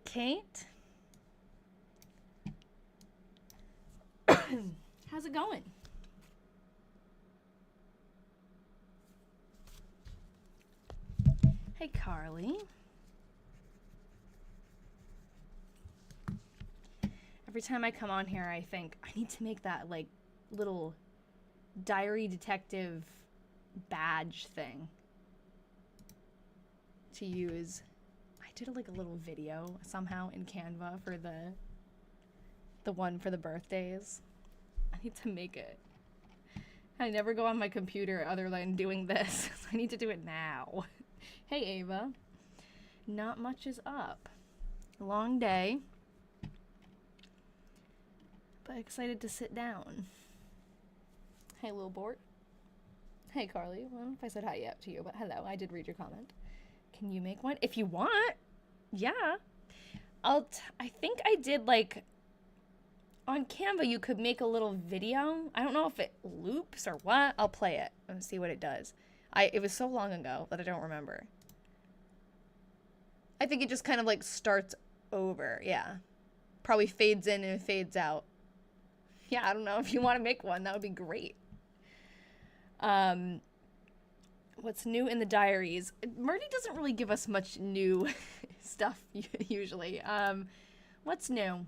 Kate? How's it going? Hey, Carly. Every time I come on here, I think I need to make that like little diary detective badge thing to use. I did like a little video somehow in Canva for the one for the birthdays. I need to make it. I never go on my computer other than doing this. So I need to do it now. Hey, Ava. Not much is up. Long day. But excited to sit down. Hey, Lil Bort. Hey, Carly. Well, I don't know if I said hi yet to you, but hello. I did read your comment. Can you make one? If you want. Yeah. I think I did like... On Canva, you could make a little video. I don't know if it loops or what. I'll play it and see what it does. It was so long ago that I don't remember. I think it just kind of like starts over. Yeah. Probably fades in and fades out. Yeah, I don't know. If you want to make one, that would be great. What's new in the diaries? Myrtie doesn't really give us much new stuff usually. What's new?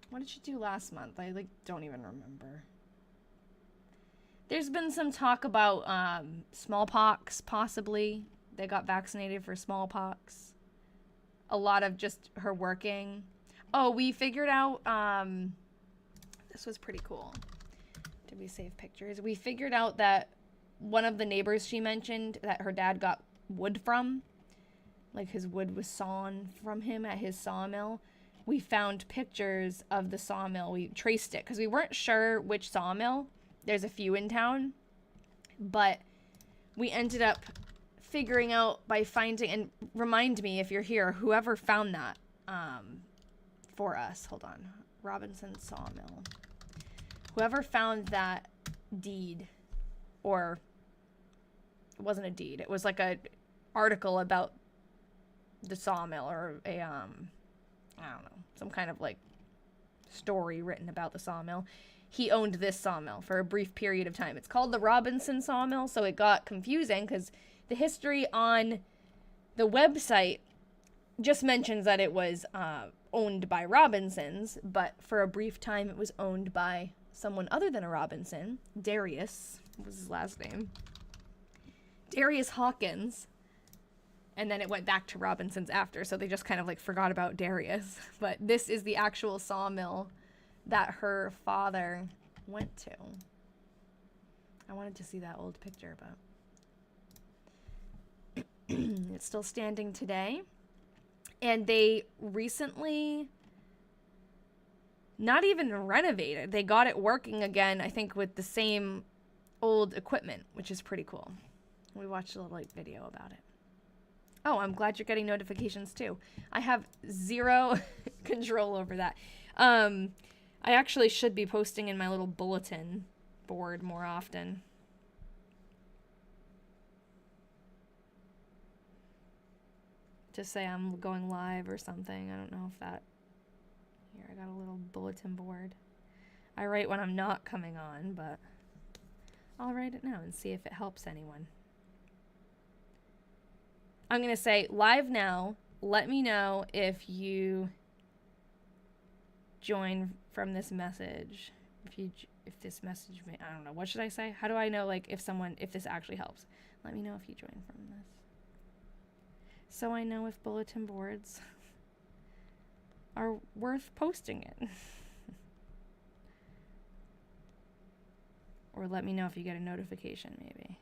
What did she do last month? I like don't even remember. There's been some talk about smallpox, possibly. They got vaccinated for smallpox. A lot of just her working. Oh, we figured out, this was pretty cool. Did we save pictures? We figured out that one of the neighbors she mentioned that her dad got wood from, like his wood was sawn from him at his sawmill. We found pictures of the sawmill. We traced it because we weren't sure which sawmill. There's a few in town, but we ended up figuring out by finding, and remind me if you're here, whoever found that for us. Hold on. Robinson Sawmill. Whoever found that deed, or it wasn't a deed, it was like a article about the sawmill, or a I don't know, some kind of like story written about the sawmill. He owned this sawmill for a brief period of time. It's called the Robinson Sawmill, so it got confusing because the history on the website just mentions that it was owned by Robinsons, but for a brief time it was owned by someone other than a Robinson. Darius was his last name. Darius Hawkins. And then it went back to Robinsons after, so they just kind of like forgot about Darius. But this is the actual sawmill that her father went to. I wanted to see that old picture, but it's still standing today. And they recently, not even renovated, they got it working again, I think with the same old equipment, which is pretty cool. We watched a little like video about it. Oh, I'm glad you're getting notifications too. I have zero control over that. I actually should be posting in my little bulletin board more often. To say I'm going live or something. I don't know if that... Here, I got a little bulletin board. I write when I'm not coming on, but I'll write it now and see if it helps anyone. I'm going to say live now. Let me know if you join from this message. If this message may, I don't know. What should I say? How do I know like if this actually helps? Let me know if you join from this. So I know if bulletin boards are worth posting it. Or let me know if you get a notification maybe.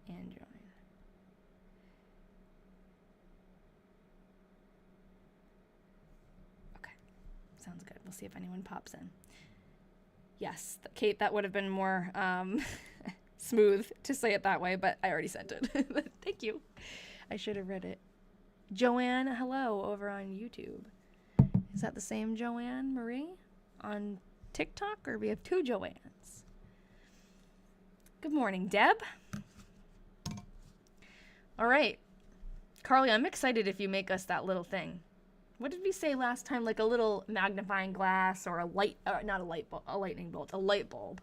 And join. Okay, sounds good. We'll see if anyone pops in. Yes, Kate, that would have been more smooth to say it that way, but I already sent it. Thank you. I should have read it. Joanne, hello, over on YouTube. Is that the same Joanne Marie on TikTok, or we have two Joannes? Good morning, Deb. All right. Carly, I'm excited if you make us that little thing. What did we say last time? Like a little magnifying glass or a light, not a light bulb, a lightning bolt, a light bulb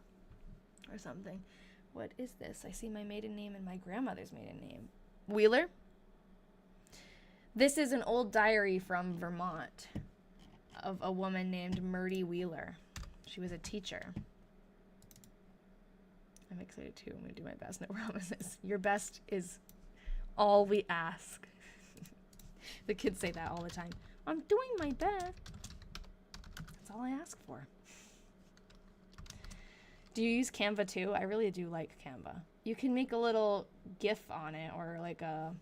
or something. What is this? I see my maiden name and my grandmother's maiden name. Wheeler? This is an old diary from Vermont of a woman named Myrtie Wheeler. She was a teacher. I'm excited too. I'm going to do my best. No promises. Your best is all we ask. The kids say that all the time. I'm doing my best. That's all I ask for. Do you use Canva too? I really do like Canva. You can make a little GIF on it or like a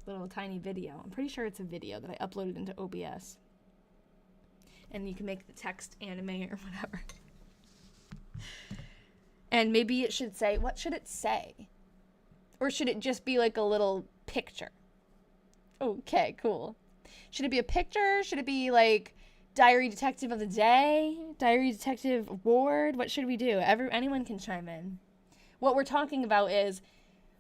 little tiny video. I'm pretty sure it's a video that I uploaded into OBS. And you can make the text anime or whatever. And maybe it should say, what should it say? Or should it just be like a little picture? Okay, cool. Should it be a picture? Should it be like Diary Detective of the Day? Diary Detective Award? What should we do? Anyone can chime in. What we're talking about is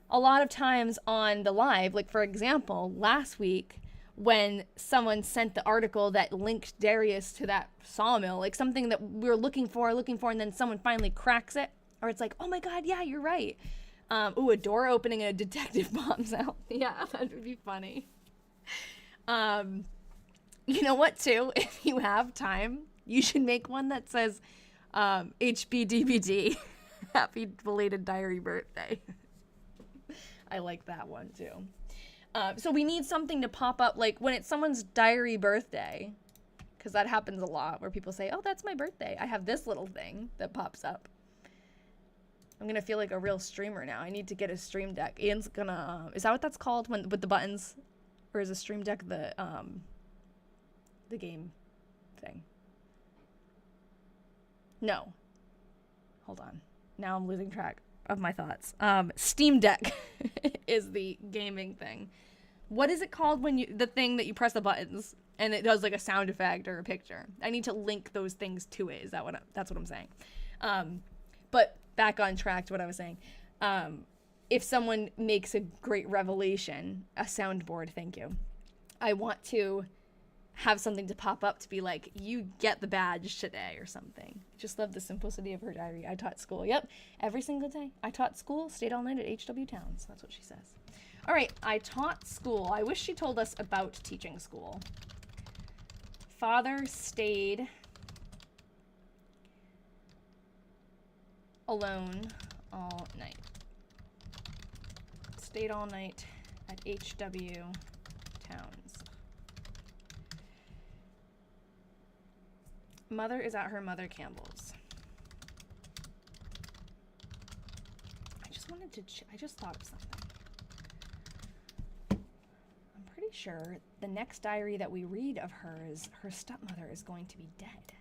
a lot of times on the live, like for example, last week when someone sent the article that linked Darius to that sawmill, like something that we were looking for, and then someone finally cracks it, or it's like, oh my God, yeah, you're right. A door opening and a detective bombs out. Yeah, that would be funny. You know what, too? If you have time, you should make one that says HBDBD, Happy Belated Diary Birthday. I like that one, too. So we need something to pop up, like when it's someone's diary birthday, because that happens a lot, where people say, oh, that's my birthday. I have this little thing that pops up. I'm going to feel like a real streamer now. I need to get a stream deck. Ian's going to, is that what that's called with the buttons? Or is a stream deck the game thing? No. Hold on. Now I'm losing track of my thoughts. Steam Deck is the gaming thing. What is it called when the thing that you press the buttons and it does like a sound effect or a picture? I need to link those things to it. Is that that's what I'm saying? But back on track to what I was saying. If someone makes a great revelation, a soundboard, thank you. I want to have something to pop up to be like, you get the badge today or something. Just love the simplicity of her diary. I taught school. Yep, every single day. I taught school, stayed all night at HW Towns. That's what she says. All right, I taught school. I wish she told us about teaching school. Father stayed alone all night. Stayed all night at HW Towns. Mother is at her mother Campbell's. I just thought of something. I'm pretty sure the next diary that we read of hers, her stepmother is going to be dead.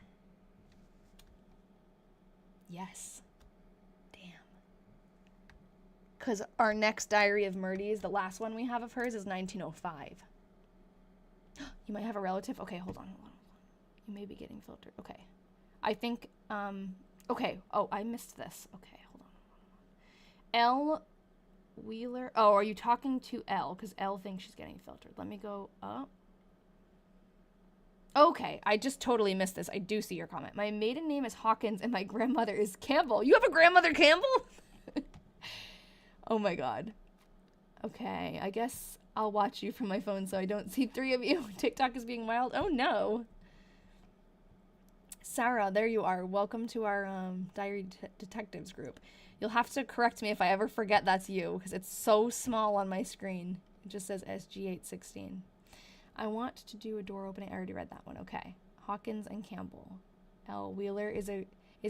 Yes. Damn. Because our next diary of Myrtie's, the last one we have of hers, is 1905. You might have a relative? Okay, hold on. You may be getting filtered. Okay. I think, okay. Oh, I missed this. Okay, hold on. L. Wheeler. Oh, are you talking to L? Because L thinks she's getting filtered. Let me go up. Okay, I just totally missed this. I do see your comment. My maiden name is Hawkins and my grandmother is Campbell. You have a grandmother Campbell? Oh my God. Okay, I guess I'll watch you from my phone so I don't see three of you. TikTok is being wild. Oh no. Sarah, there you are. Welcome to our Diary Detectives group. You'll have to correct me if I ever forget that's you, because it's so small on my screen. It just says SG816. I want to do a door opening. I already read that one. Okay. Hawkins and Campbell. L. Wheeler is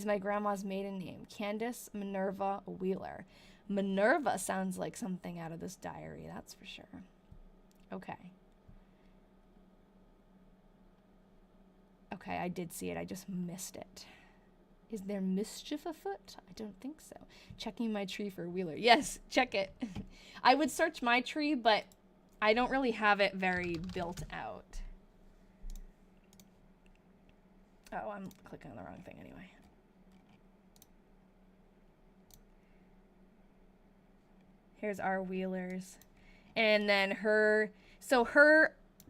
my grandma's maiden name. Candace Minerva Wheeler. Minerva sounds like something out of this diary, that's for sure. Okay. Okay, I did see it. I just missed it. Is there mischief afoot? I don't think so. Checking my tree for Wheeler. Yes, check it. I would search my tree, but I don't really have it very built out. Oh, I'm clicking on the wrong thing anyway. Here's our Wheelers. And then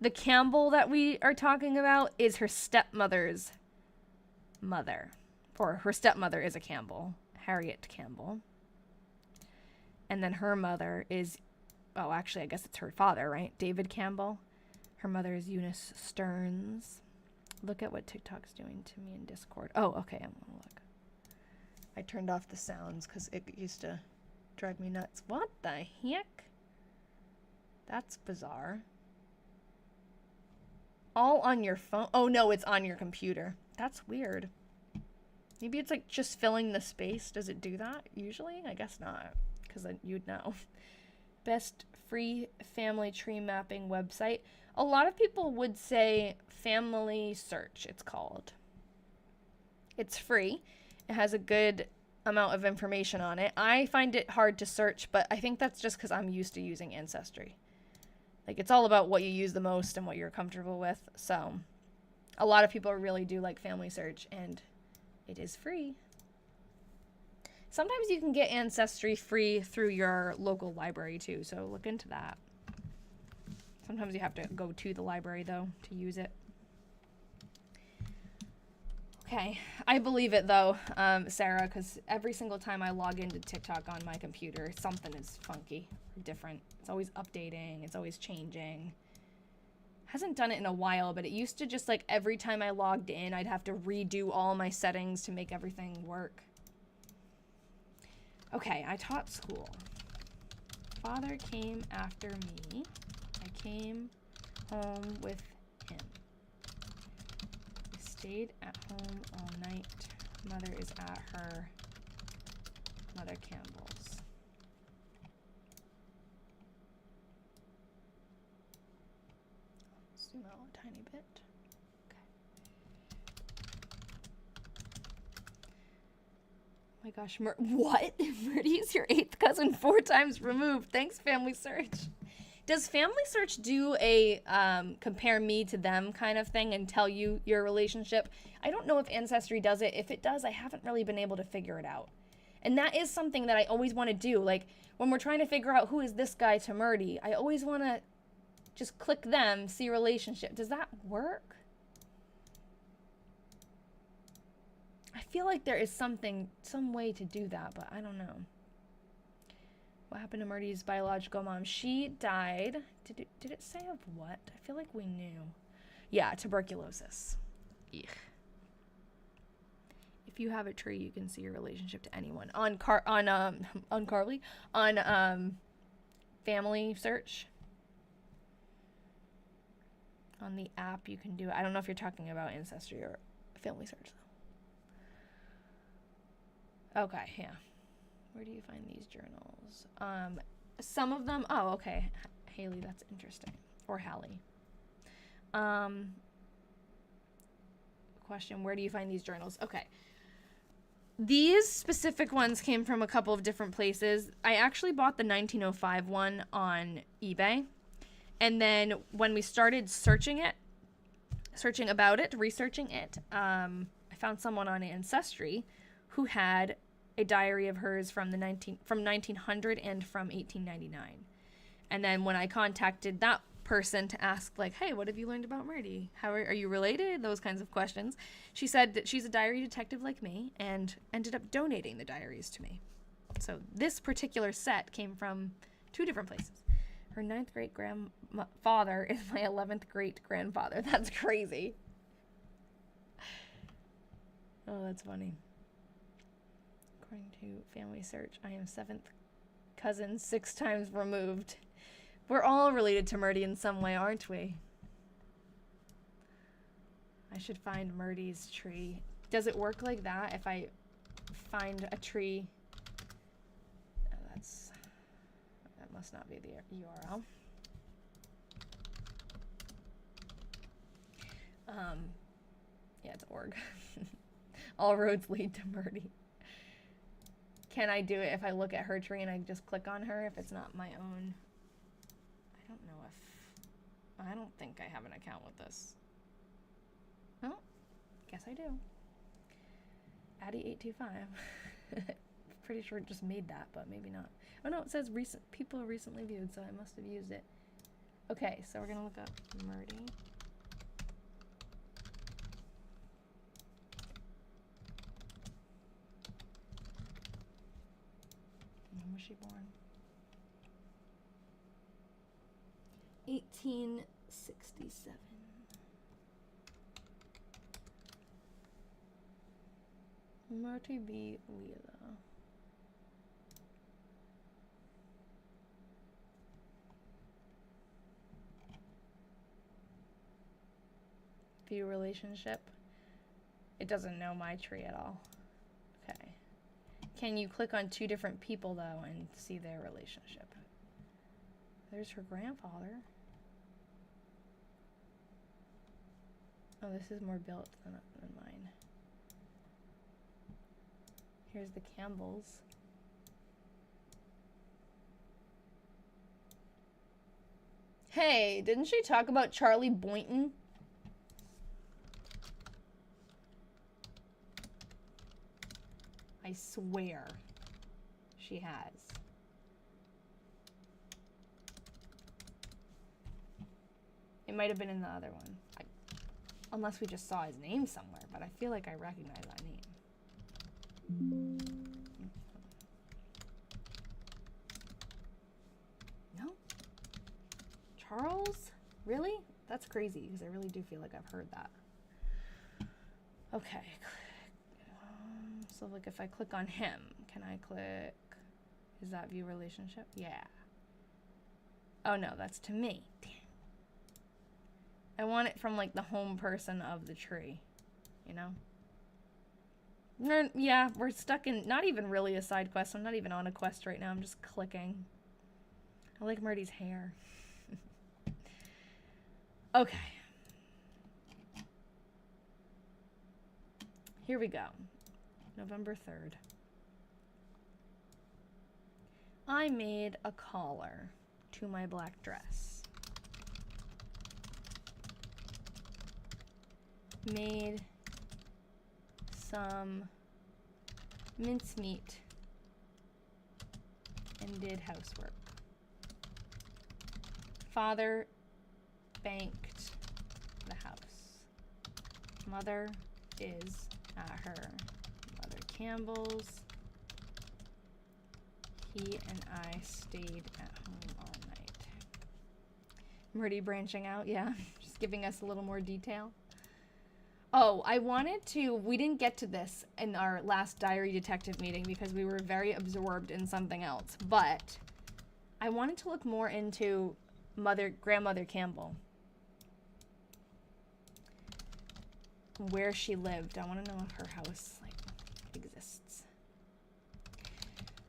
the Campbell that we are talking about is her stepmother's mother. Or her stepmother is a Campbell, Harriet Campbell. And then her mother is, oh, actually, I guess it's her father, right? David Campbell. Her mother is Eunice Stearns. Look at what TikTok's doing to me in Discord. Oh, okay, I'm gonna look. I turned off the sounds because it used to drive me nuts. What the heck? That's bizarre. All on your phone? Oh, no, it's on your computer. That's weird. Maybe it's like just filling the space. Does it do that usually? I guess not, because then you'd know. Best free family tree mapping website. A lot of people would say Family Search, it's called. It's free. It has a good amount of information on it. I find it hard to search, but I think that's just because I'm used to using Ancestry. Like, it's all about what you use the most and what you're comfortable with. So a lot of people really do like Family Search, and it is free. Sometimes you can get Ancestry free through your local library too, so look into that. Sometimes you have to go to the library though to use it. Okay, I believe it though, Sarah, because every single time I log into TikTok on my computer, something is funky, different. It's always updating, it's always changing. Hasn't done it in a while, but it used to just like every time I logged in, I'd have to redo all my settings to make everything work. Okay, I taught school. Father came after me. I came home with him. We stayed at home all night. Mother is at her Mother Campbell's. Zoom out a tiny bit. Okay. Oh my gosh, what? Myrtie's your 8th cousin 4 times removed. Thanks, Family Search. Does Family Search do a compare me to them kind of thing and tell you your relationship? I don't know if Ancestry does it. If it does, I haven't really been able to figure it out. And that is something that I always want to do. Like, when we're trying to figure out who is this guy to Myrtie, I always want to just click them, see relationship. Does that work? I feel like there is some way to do that, but I don't know. What happened to Myrtie's biological mom? She died. Did it say of what? I feel like we knew. Yeah, tuberculosis. Eugh. If you have a tree, you can see your relationship to anyone. On Family Search. On the app, you can do it. I don't know if you're talking about Ancestry or Family Search, though. Okay, yeah. Where do you find these journals? Some of them, oh, okay. Haley, that's interesting. Or Hallie. Question, where do you find these journals? Okay. These specific ones came from a couple of different places. I actually bought the 1905 one on eBay. And then when we started researching it, I found someone on Ancestry who had a diary of hers from 1900 and from 1899. And then when I contacted that person to ask, like, hey, what have you learned about Myrtie? How are you related? Those kinds of questions. She said that she's a diary detective like me and ended up donating the diaries to me. So this particular set came from 2 different places. Her 9th great grandfather is my 11th great grandfather. That's crazy. Oh, that's funny. According to Family Search, I am 7th cousin 6 times removed. We're all related to Myrtie in some way, aren't we? I should find Myrtie's tree. Does it work like that if I find a tree? That must not be the URL. Yeah, it's org. All roads lead to Myrtie. Can I do it if I look at her tree and I just click on her if it's not my own? I don't think I have an account with this. Oh, guess I do. Addy825. pretty sure it just made that, but maybe not. Oh no, it says recent people recently viewed, so I must have used it. Okay, so we're gonna look up Myrtie. When was she born? 1867. Myrtie Wheeler. View relationship. It doesn't know my tree at all. Okay. Can you click on two different people though and see their relationship? There's her grandfather. Oh, this is more built than mine. Here's the Campbells. Hey, didn't she talk about Charlie Boynton? I swear she has. It might have been in the other one. Unless we just saw his name somewhere, but I feel like I recognize that name. No? Charles? Really? That's crazy, because I really do feel like I've heard that. Okay. So like if I click on him, can I click, is that view relationship? Yeah. Oh no, that's to me. Damn. I want it from like the home person of the tree, you know? Yeah, we're stuck in, not even really a side quest. I'm not even on a quest right now. I'm just clicking. I like Myrtie's hair. Okay. Here we go. November 3rd. I made a collar to my black dress. Made some mincemeat and did housework. Father banked the house. Mother is at her Mother Campbell's. He and I stayed at home all night. Myrtie branching out, yeah, just giving us a little more detail. Oh, I wanted to, we didn't get to this in our last diary detective meeting because we were very absorbed in something else, but I wanted to look more into Grandmother Campbell. Where she lived. I want to know if her house exists.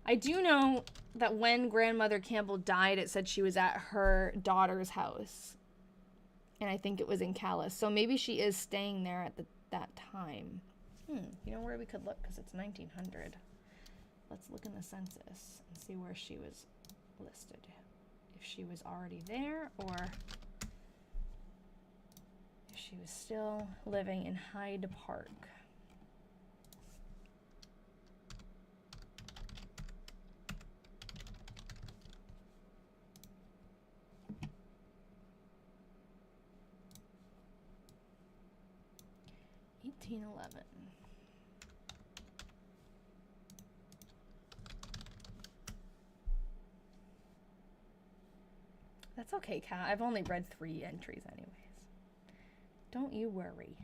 I do know that when Grandmother Campbell died, it said she was at her daughter's house. And I think it was in Calais. So maybe she is staying there at that time. You know where we could look? Because it's 1900. Let's look in the census and see where she was listed. If she was already there or if she was still living in Hyde Park. $18.11. That's okay, Kat. I've only read 3 entries anyways. Don't you worry.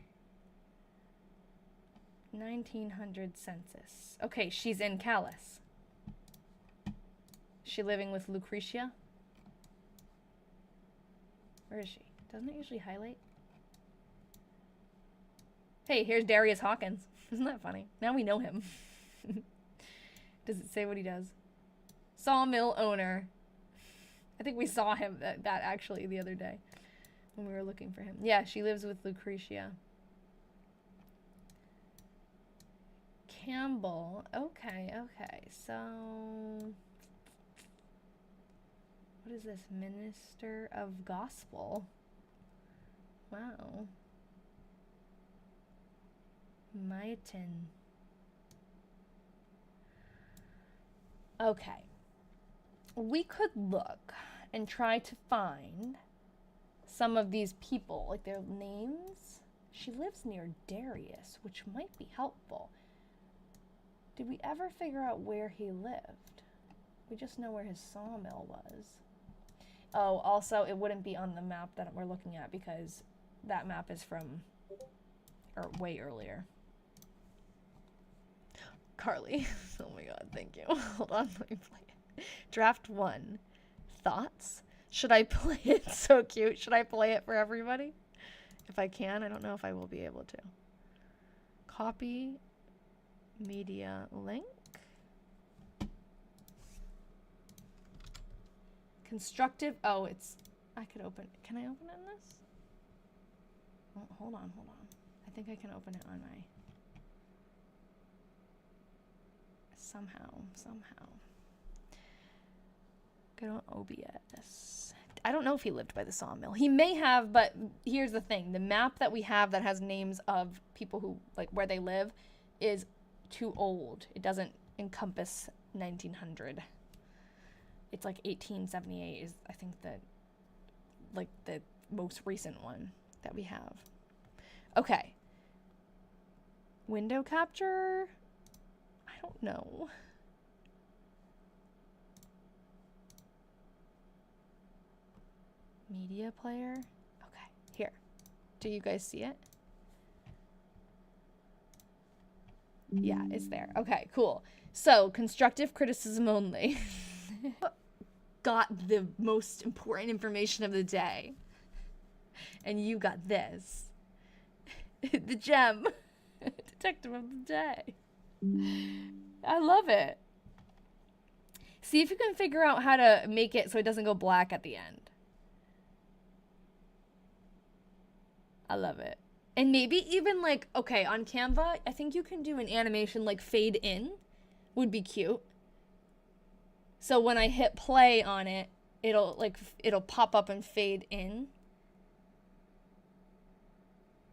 1900 census. Okay, she's in Calais. Is she living with Lucretia? Where is she? Doesn't it usually highlight? Hey, here's Darius Hawkins. Isn't that funny? Now we know him. Does it say what he does? Sawmill owner. I think we saw him that actually the other day when we were looking for him. Yeah, she lives with Lucretia. Campbell. Okay, okay. So, what is this? Minister of Gospel. Wow. Myton. Okay. We could look and try to find some of these people, like their names. She lives near Darius, which might be helpful. Did we ever figure out where he lived? We just know where his sawmill was. Oh, also, it wouldn't be on the map that we're looking at because that map is from way earlier. Carly. Oh my god, thank you. Hold on, let me play it. Draft 1. Thoughts? Should I play it? So cute. Should I play it for everybody? If I can, I don't know if I will be able to. Copy media link. Constructive. Oh, it's. I could open. Can I open it in this? Oh, hold on. I think I can open it on my. Somehow. Go to OBS. I don't know if he lived by the sawmill. He may have, but here's the thing. The map that we have that has names of people who, like, where they live is too old. It doesn't encompass 1900. It's like 1878 is, I think, the most recent one that we have. Okay. Window capture? I don't know. Media player? Okay, here. Do you guys see it? Yeah, it's there. Okay, cool. So, constructive criticism only. Got the most important information of the day. And you got this. The gem. Detective of the day. I love it. See if you can figure out how to make it so it doesn't go black at the end. I love it. And maybe even like, okay, on Canva, I think you can do an animation like fade in would be cute. So when I hit play on it, it'll pop up and fade in.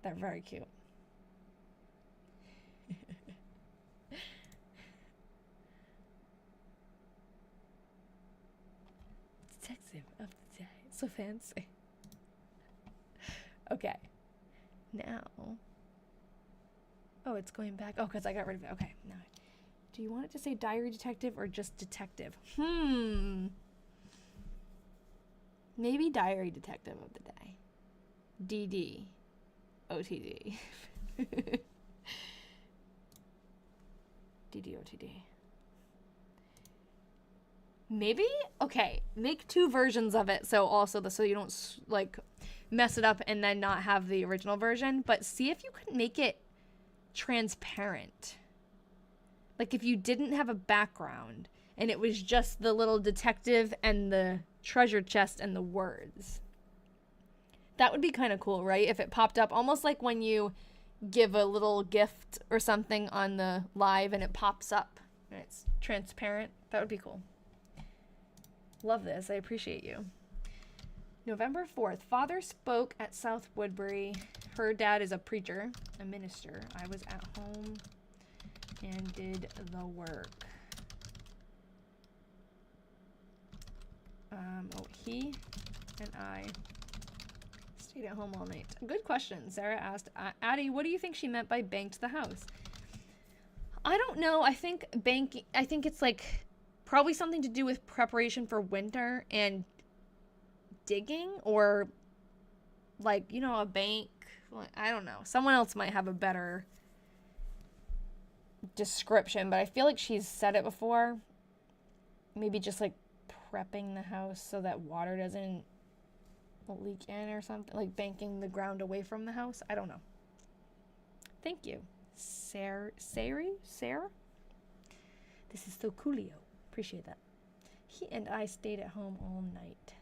They're very cute. Detective of the day. So fancy. Okay. Now. Oh, it's going back. Oh, because I got rid of it. Okay. Now. Do you want it to say diary detective or just detective? Maybe diary detective of the day. DD. OTD. DD OTD. Maybe? Okay. Make 2 versions of it so you don't like mess it up and then not have the original version, but see if you could make it transparent. Like if you didn't have a background and it was just the little detective and the treasure chest and the words. That would be kind of cool, right? If it popped up almost like when you give a little gift or something on the live and it pops up and it's transparent. That would be cool. Love this. I appreciate you. November 4th. Father spoke at South Woodbury. Her dad is a preacher, a minister. I was at home and did the work. He and I stayed at home all night. Good question. Sarah asked, Addie, what do you think she meant by banked the house? I don't know. I think it's like probably something to do with preparation for winter and digging, or like, you know, a bank. I don't know. Someone else might have a better description, but I feel like she's said it before. Maybe just like prepping the house so that water doesn't leak in or something, like banking the ground away from the house. I don't know. Thank you, Sarah. This is so coolio. Appreciate that. He and I stayed at home all night.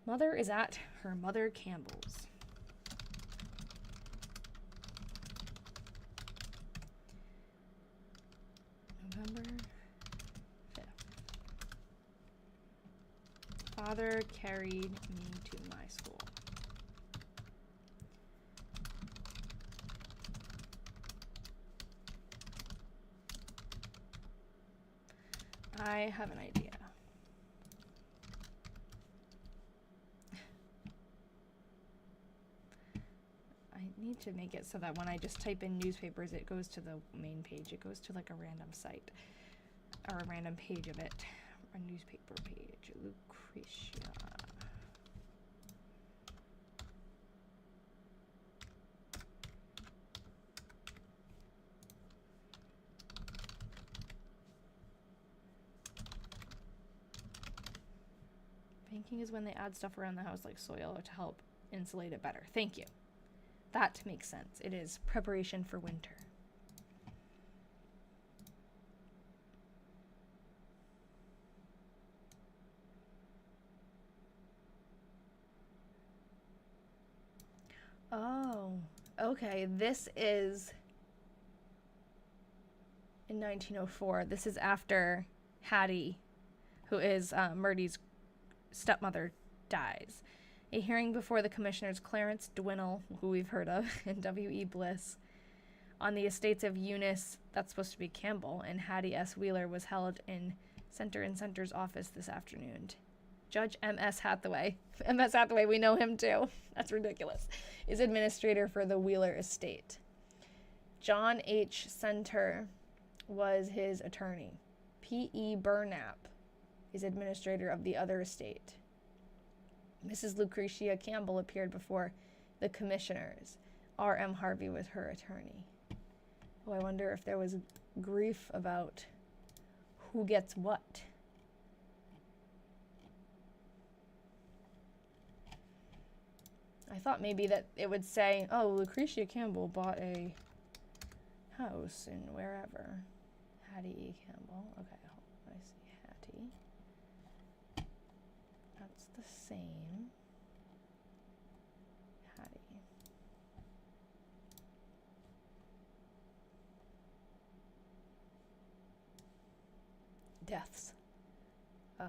Mother is at her Mother Campbell's. November 5th. Father carried me to my school. I have an idea. I need to make it so that when I just type in newspapers, it goes to the main page. It goes to like a random site or a random page of it. A newspaper page. Lucretia. Banking is when they add stuff around the house like soil to help insulate it better. Thank you. That makes sense. It is preparation for winter. Oh, okay. This is in 1904. This is after Hattie, who is Myrtie's stepmother, dies. A hearing before the commissioners Clarence Dwinnell, who we've heard of, and W.E. Bliss on the estates of Eunice, that's supposed to be Campbell, and Hattie S. Wheeler was held in Center & Center's office this afternoon. Judge M.S. Hathaway, M.S. Hathaway, we know him too, that's ridiculous, is administrator for the Wheeler estate. John H. Center was his attorney. P.E. Burnap is administrator of the other estate. Mrs. Lucretia Campbell appeared before the commissioners. R.M. Harvey was her attorney. Oh, I wonder if there was grief about who gets what. I thought maybe that it would say, oh, Lucretia Campbell bought a house in wherever. Hattie E. Campbell. Okay, I see Hattie. That's the same. Hattie. Deaths. Oh.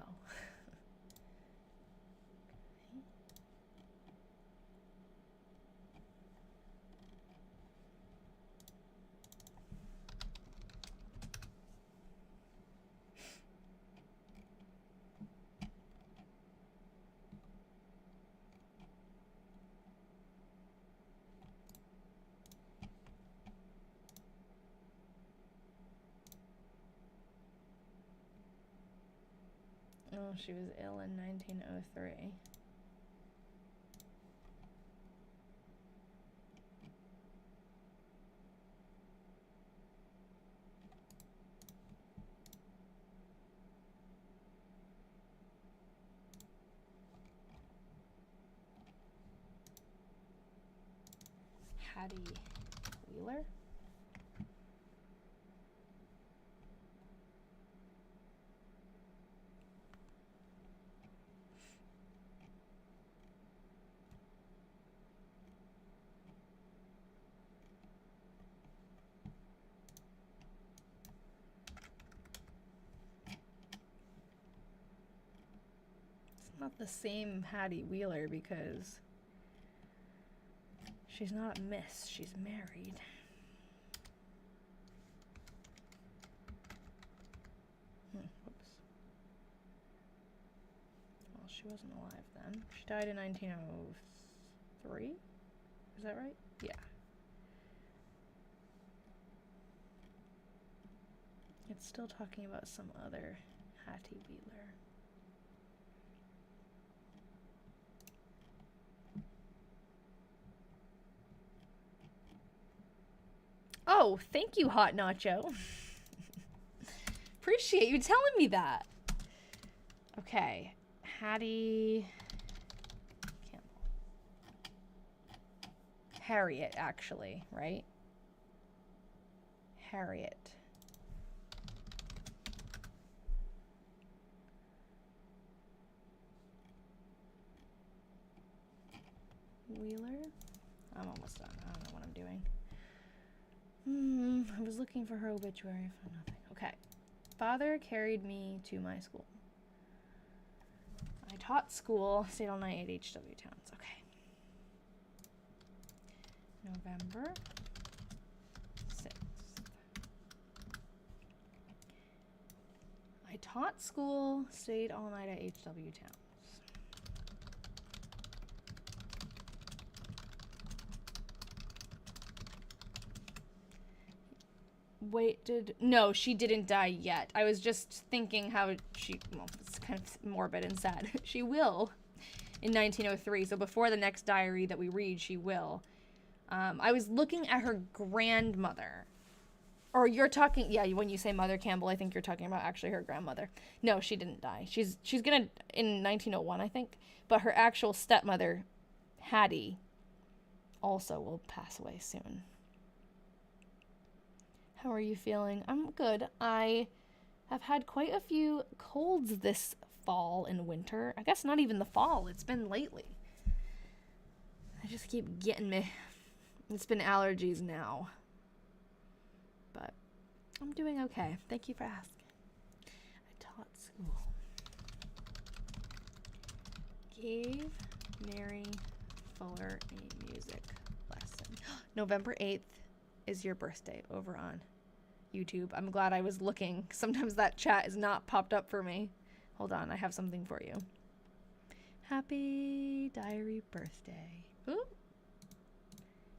Oh, she was ill in 1903. Hattie Wheeler? Not the same Hattie Wheeler because she's not a miss, she's married. Whoops. Well, she wasn't alive then. She died in 1903? Is that right? Yeah. It's still talking about some other Hattie Wheeler. Oh, thank you, Hot Nacho. Appreciate you telling me that. Okay, Hattie Campbell. Harriet, actually, right? Harriet. Wheeler? I'm almost done. I don't know what I'm doing. I was looking for her obituary, found nothing. Okay. Father carried me to my school. I taught school, stayed all night at H.W. Towns. Okay. November 6th. I taught school, stayed all night at H.W. Towns. Wait, no, she didn't die yet. I was just thinking how well, it's kind of morbid and sad. She will in 1903, so before the next diary that we read, she will. I was looking at her grandmother. Or you're talking, yeah, when you say Mother Campbell, I think you're talking about actually her grandmother. No, she didn't die. She's gonna, in 1901, I think. But her actual stepmother, Hattie, also will pass away soon. How are you feeling? I'm good. I have had quite a few colds this fall and winter. I guess not even the fall. It's been lately. I just keep getting me. It's been allergies now. But I'm doing okay. Thank you for asking. I taught school. Gave Mary Fuller a music lesson. November 8th is your birthday over on YouTube. I'm glad I was looking. Sometimes that chat is not popped up for me. Hold on, I have something for you. Happy diary birthday. Ooh.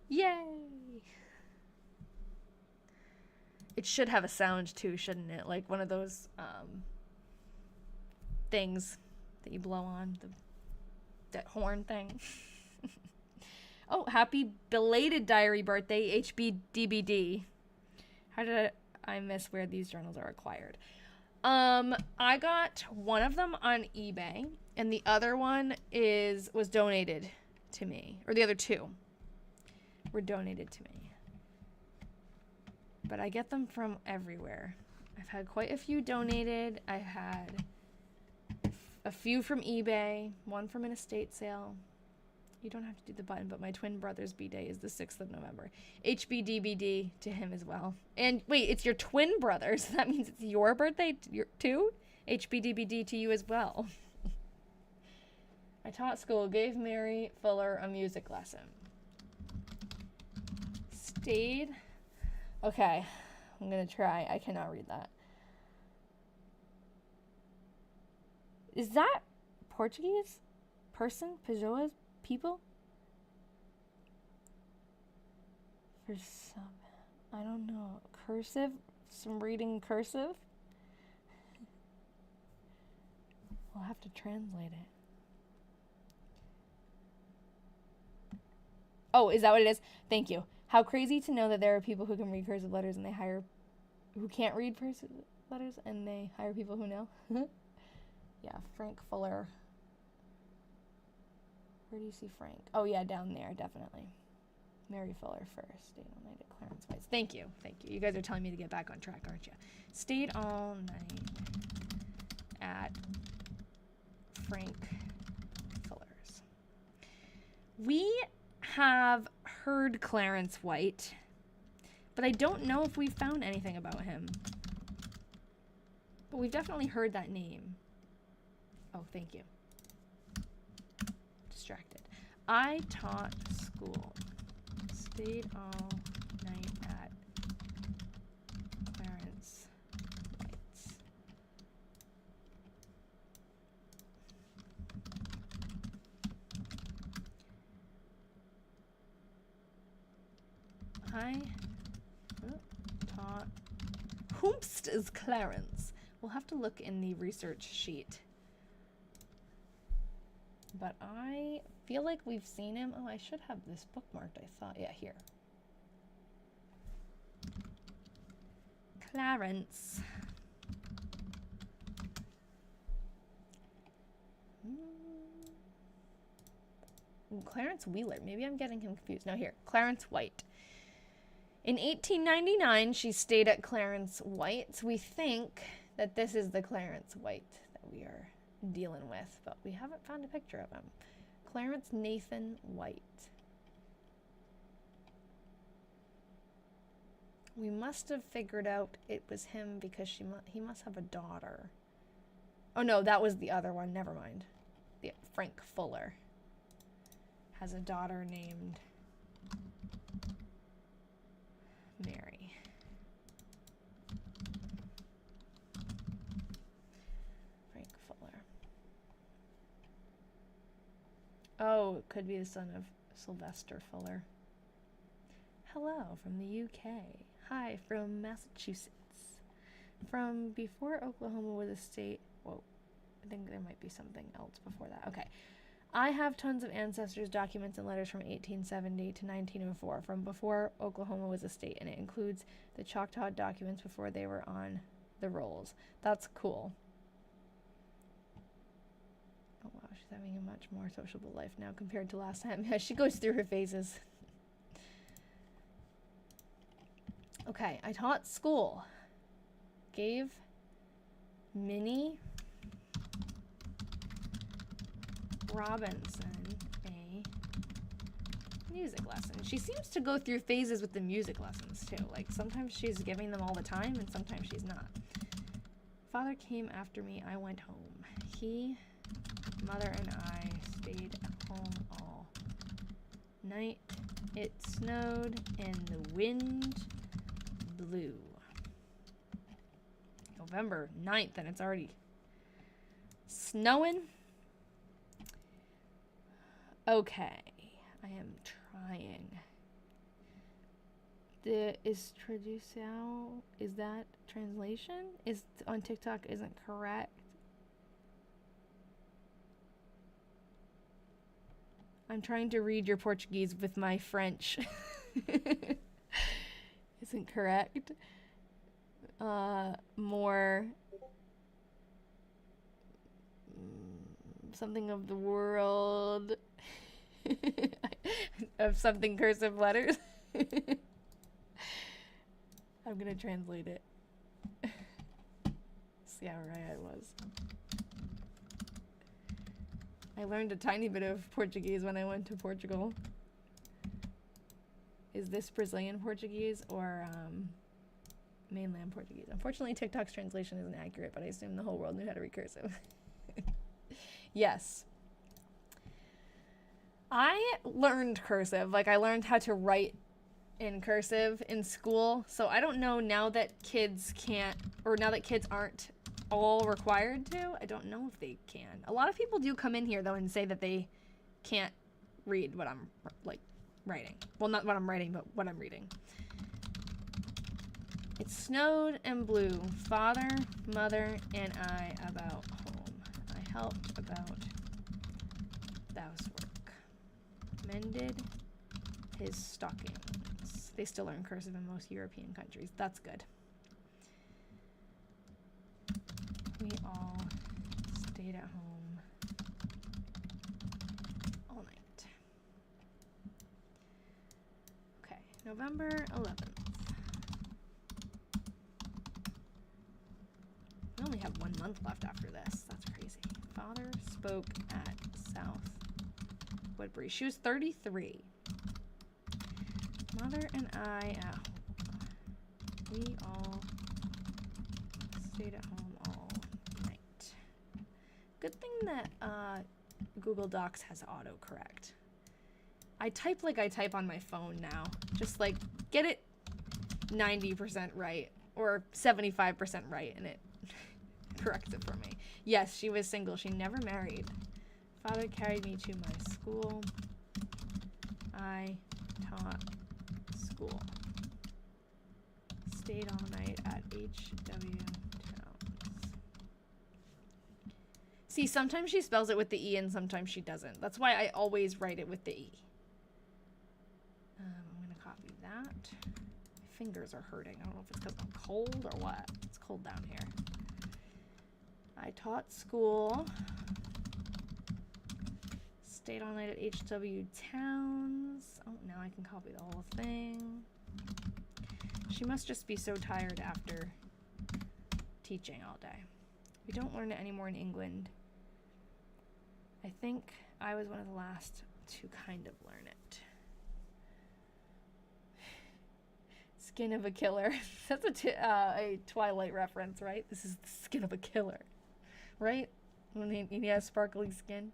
Yay! It should have a sound too, shouldn't it? Like one of those things that you blow on, that horn thing. Oh, happy belated diary birthday, HBDBD. How did I miss where these journals are acquired? I got one of them on eBay, and the other one was donated to me, or the other two were donated to me. But I get them from everywhere. I've had quite a few donated. I had a few from eBay, one from an estate sale. You don't have to do the button, but my twin brother's B-Day is the 6th of November. HBDBD to him as well. And wait, it's your twin brother, so that means it's your birthday too? HBDBD to you as well. I taught school, gave Mary Fuller a music lesson. Stayed. Okay, I'm gonna try. I cannot read that. Is that Portuguese? Person? Pessoas? People? For some, I don't know. Cursive? Some reading cursive? I'll have to translate it. Oh, is that what it is? Thank you. How crazy to know that there are people who can read cursive letters and who can't read cursive letters and they hire people who know. Yeah, Frank Fuller. Where do you see Frank? Oh yeah, down there, definitely. Mary Fuller first. Stayed all night at Clarence White's. Thank you. You guys are telling me to get back on track, aren't you? Stayed all night at Frank Fuller's. We have heard Clarence White, but I don't know if we've found anything about him. But we've definitely heard that name. Oh, thank you. Distracted. I taught school. Stayed all night at Clarence White's. I taught. Whomst is Clarence? We'll have to look in the research sheet. But I feel like we've seen him. Oh, I should have this bookmarked, I thought. Yeah, here. Clarence. Clarence Wheeler. Maybe I'm getting him confused. No, here. Clarence White. In 1899, she stayed at Clarence White's. We think that this is the Clarence White that we are dealing with, but we haven't found a picture of him. Clarence Nathan White. We must have figured out it was him because he must have a daughter. Oh no, that was the other one. Never mind. Yeah, Frank Fuller has a daughter named Mary. Oh, it could be the son of Sylvester Fuller. Hello from the UK. Hi from Massachusetts. From before Oklahoma was a state. Whoa, I think there might be something else before that. Okay. I have tons of ancestors' documents and letters from 1870 to 1904, from before Oklahoma was a state, and it includes the Choctaw documents before they were on the rolls. That's cool. Oh wow, she's having a much more sociable life now compared to last time. Yeah, she goes through her phases. Okay, I taught school. Gave Minnie Robinson a music lesson. She seems to go through phases with the music lessons too. Like sometimes she's giving them all the time and sometimes she's not. Father came after me. I went home. He, mother, and I stayed at home all night. It snowed and the wind blew. November 9th and it's already snowing. Okay, I am trying. The is traducial, is that translation? Is on TikTok isn't correct. I'm trying to read your Portuguese with my French. Isn't correct. More something of the world. Of something cursive letters. I'm gonna translate it. See how right I was. I learned a tiny bit of Portuguese when I went to Portugal. Is this Brazilian Portuguese or mainland Portuguese? Unfortunately, TikTok's translation isn't accurate, but I assume the whole world knew how to read cursive. Yes. I learned cursive. Like, I learned how to write in cursive in school. So I don't know now that kids can't, or now that kids aren't all required to, I don't know if they can. A lot of people do come in here, though, and say that they can't read what I'm, like, writing. Well, not what I'm writing, but what I'm reading. It snowed and blew. Father, mother, and I about home. I helped about the housework. Mended his stockings. They still learn cursive in most European countries. That's good. We all stayed at home all night. Okay, November 11th. I only have 1 month left after this. That's crazy. Father spoke at South Woodbury. She was 33. Mother and I at home. We all stayed at home all night. Good thing that Google Docs has autocorrect. I type like I type on my phone now. Just like get it 90% right or 75% right and it corrects it for me. Yes, she was single. She never married. Father carried me to my school. I taught school. Stayed all night at H.W. Towns. See, sometimes she spells it with the E and sometimes she doesn't. That's why I always write it with the E. I'm going to copy that. My fingers are hurting. I don't know if it's because I'm cold or what. It's cold down here. I taught school. Stayed all night at H.W. Towns. Oh, now I can copy the whole thing. She must just be so tired after teaching all day. We don't learn it anymore in England. I think I was one of the last to kind of learn it. Skin of a killer. That's a Twilight reference, right? This is the skin of a killer, right? When he has sparkly skin.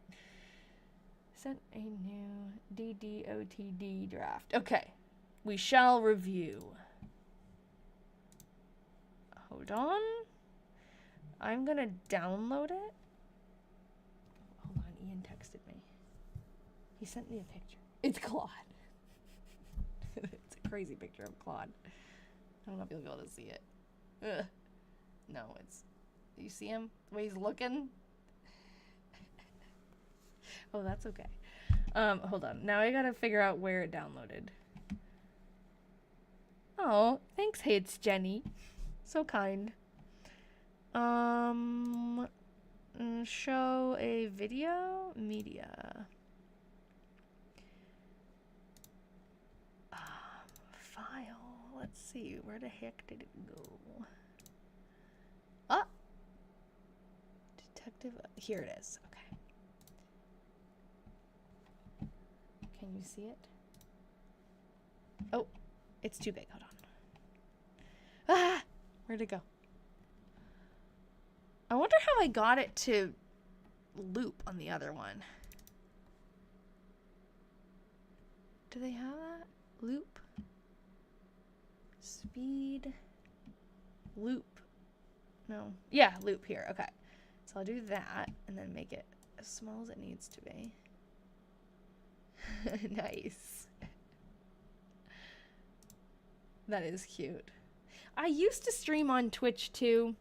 Sent a new DDOTD draft. Okay. We shall review. Hold on. I'm going to download it. Hold on. Ian texted me. He sent me a picture. It's Claude. It's a crazy picture of Claude. I don't know if you'll be able to see it. Ugh. No, it's... You see him? The way he's looking? Oh, that's okay. Hold on. Now I gotta figure out where it downloaded. Oh, thanks, Hey, it's Jenny. So kind. Show a video? Media. File. Let's see. Where the heck did it go? Ah! Detective. Here it is. Okay. Can you see it? Oh, it's too big. Hold on. Ah! Where'd it go? I wonder how I got it to loop on the other one. Do they have that? Loop? Speed? Loop. No. Yeah, loop here. Okay. So I'll do that and then make it as small as it needs to be. Nice. That is cute. I used to stream on Twitch too.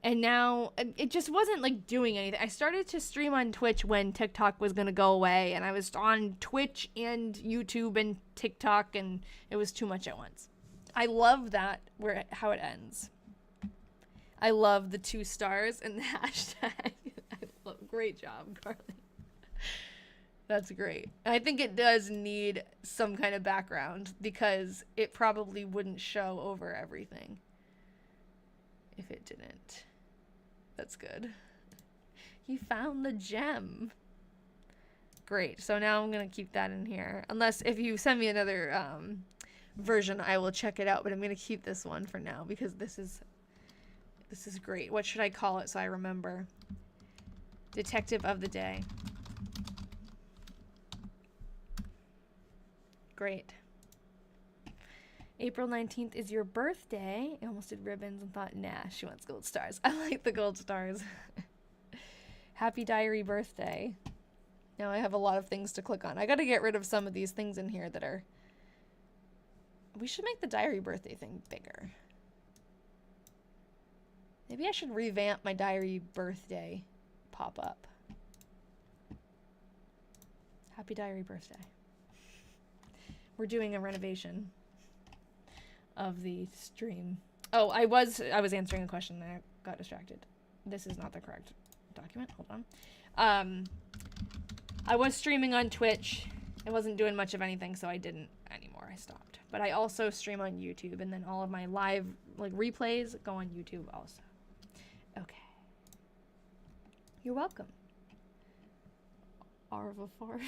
And now it just wasn't like doing anything. I started to stream on Twitch when TikTok was going to go away. And I was on Twitch and YouTube and TikTok. And it was too much at once. I love that how it ends. I love the 2 stars and the hashtag. Great job, Carly. That's great. I think it does need some kind of background because it probably wouldn't show over everything if it didn't. That's good. You found the gem. Great. So now I'm going to keep that in here. Unless if you send me another version, I will check it out. But I'm going to keep this one for now because this is great. What should I call it so I remember? Detective of the Day. Great. April 19th is your birthday. I almost did ribbons and thought, nah, she wants gold stars. I like the gold stars. Happy diary birthday. Now I have a lot of things to click on. I got to get rid of some of these things in here that are... We should make the diary birthday thing bigger. Maybe I should revamp my diary birthday pop-up. Happy diary birthday. We're doing a renovation of the stream. Oh, I was answering a question and I got distracted. This is not the correct document. Hold on. I was streaming on Twitch. I wasn't doing much of anything, so I didn't anymore. I stopped. But I also stream on YouTube, and then all of my live replays go on YouTube also. Okay. You're welcome. Arvafart.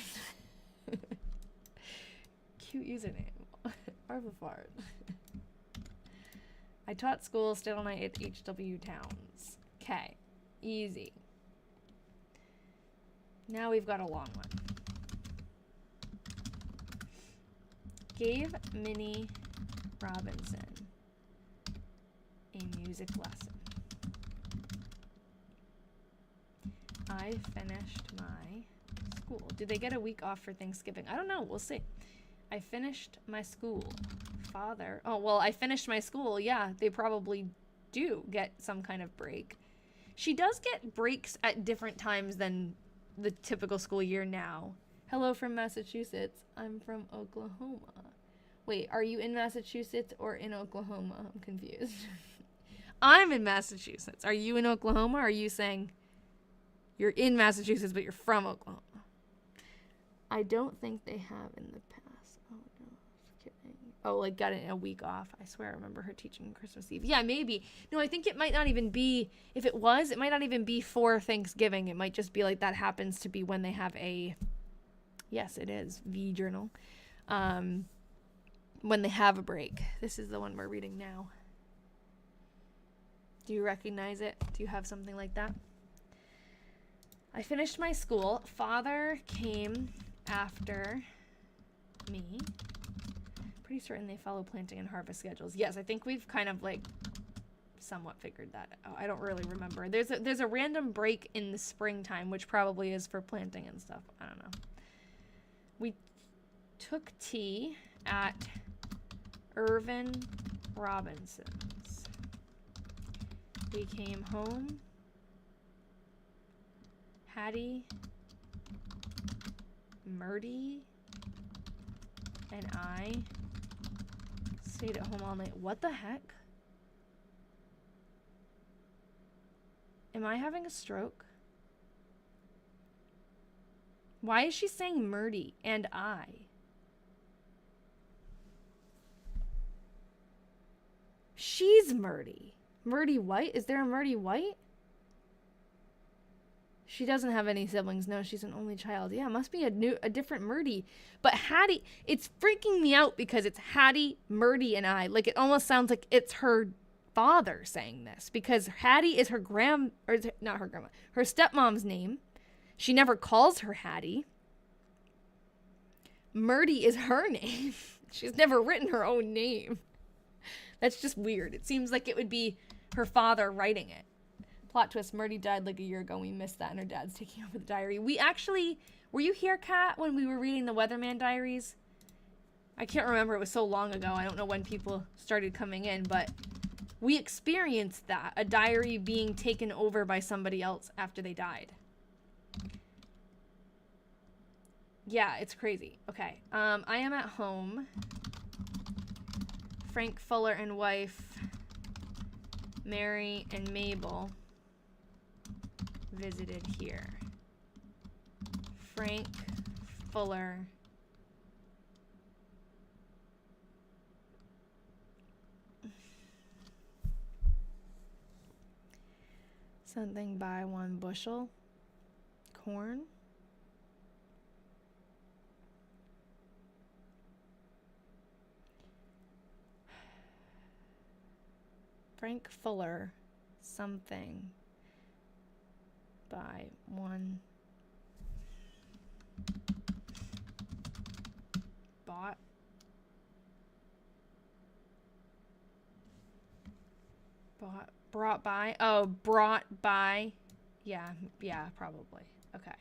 Cute username. Arvafart. I taught school, stayed all night at HW Towns. Okay. Easy. Now we've got a long one. Gave Minnie Robinson a music lesson. I finished my school. Did they get a week off for Thanksgiving? I don't know. We'll see. I finished my school. Father. Oh, well, I finished my school. Yeah, they probably do get some kind of break. She does get breaks at different times than the typical school year now. Hello from Massachusetts. I'm from Oklahoma. Wait, are you in Massachusetts or in Oklahoma? I'm confused. I'm in Massachusetts. Are you in Oklahoma? Or are you saying you're in Massachusetts but you're from Oklahoma? I don't think they have in the past. Oh, no. Kidding. Oh, like got a week off. I swear I remember her teaching Christmas Eve. Yeah, maybe. No, I think it might not even be, if it was, it might not even be for Thanksgiving. It might just be like that happens to be when they have a, yes, it is, V journal. When they have a break. This is the one we're reading now. Do you recognize it? Do you have something like that? I finished my school. Father came after me. Pretty certain they follow planting and harvest schedules. Yes, I think we've kind of like somewhat figured that out. I don't really remember. There's a random break in the springtime, which probably is for planting and stuff. I don't know. We took tea at Irvin Robinson's. We came home. Hattie, Myrtie, and I stayed at home all night. What the heck? Am I having a stroke? Why is she saying Myrtie and I? She's Myrtie. Myrtie White? Is there a Myrtie White? She doesn't have any siblings. No, she's an only child. Yeah, it must be a different Myrtie. But Hattie, it's freaking me out because it's Hattie, Myrtie, and I. Like, it almost sounds like it's her father saying this because Hattie is her not her grandma, her stepmom's name. She never calls her Hattie. Myrtie is her name. She's never written her own name. That's just weird. It seems like it would be her father writing it. Plot twist, Myrtie died like a year ago. We missed that, and her dad's taking over the diary. We actually... Were you here, Kat, when we were reading the Weatherman diaries? I can't remember. It was so long ago. I don't know when people started coming in, but we experienced that. A diary being taken over by somebody else after they died. Yeah, it's crazy. Okay. I am at home. Frank Fuller and wife, Mary and Mabel, visited here. Frank Fuller. Something by 1 bushel. Corn. Frank Fuller. Something by 1 brought by. Oh, brought by. Yeah, probably. Okay.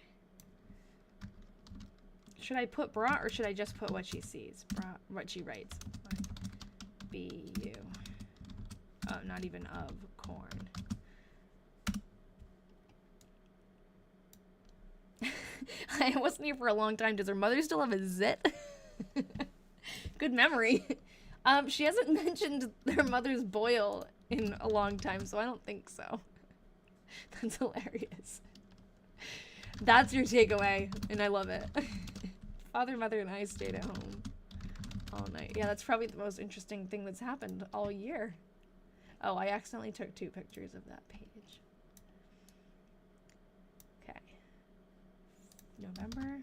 Should I put brought or should I just put what she sees? Brought, what she writes. B-U. Oh, not even of corn. I wasn't here for a long time. Does her mother still have a zit? Good memory. She hasn't mentioned her mother's boil in a long time, so I don't think so. That's hilarious. That's your takeaway, and I love it. Father, mother, and I stayed at home all night. Yeah, that's probably the most interesting thing that's happened all year. Oh, I accidentally took 2 pictures of that page. Okay. November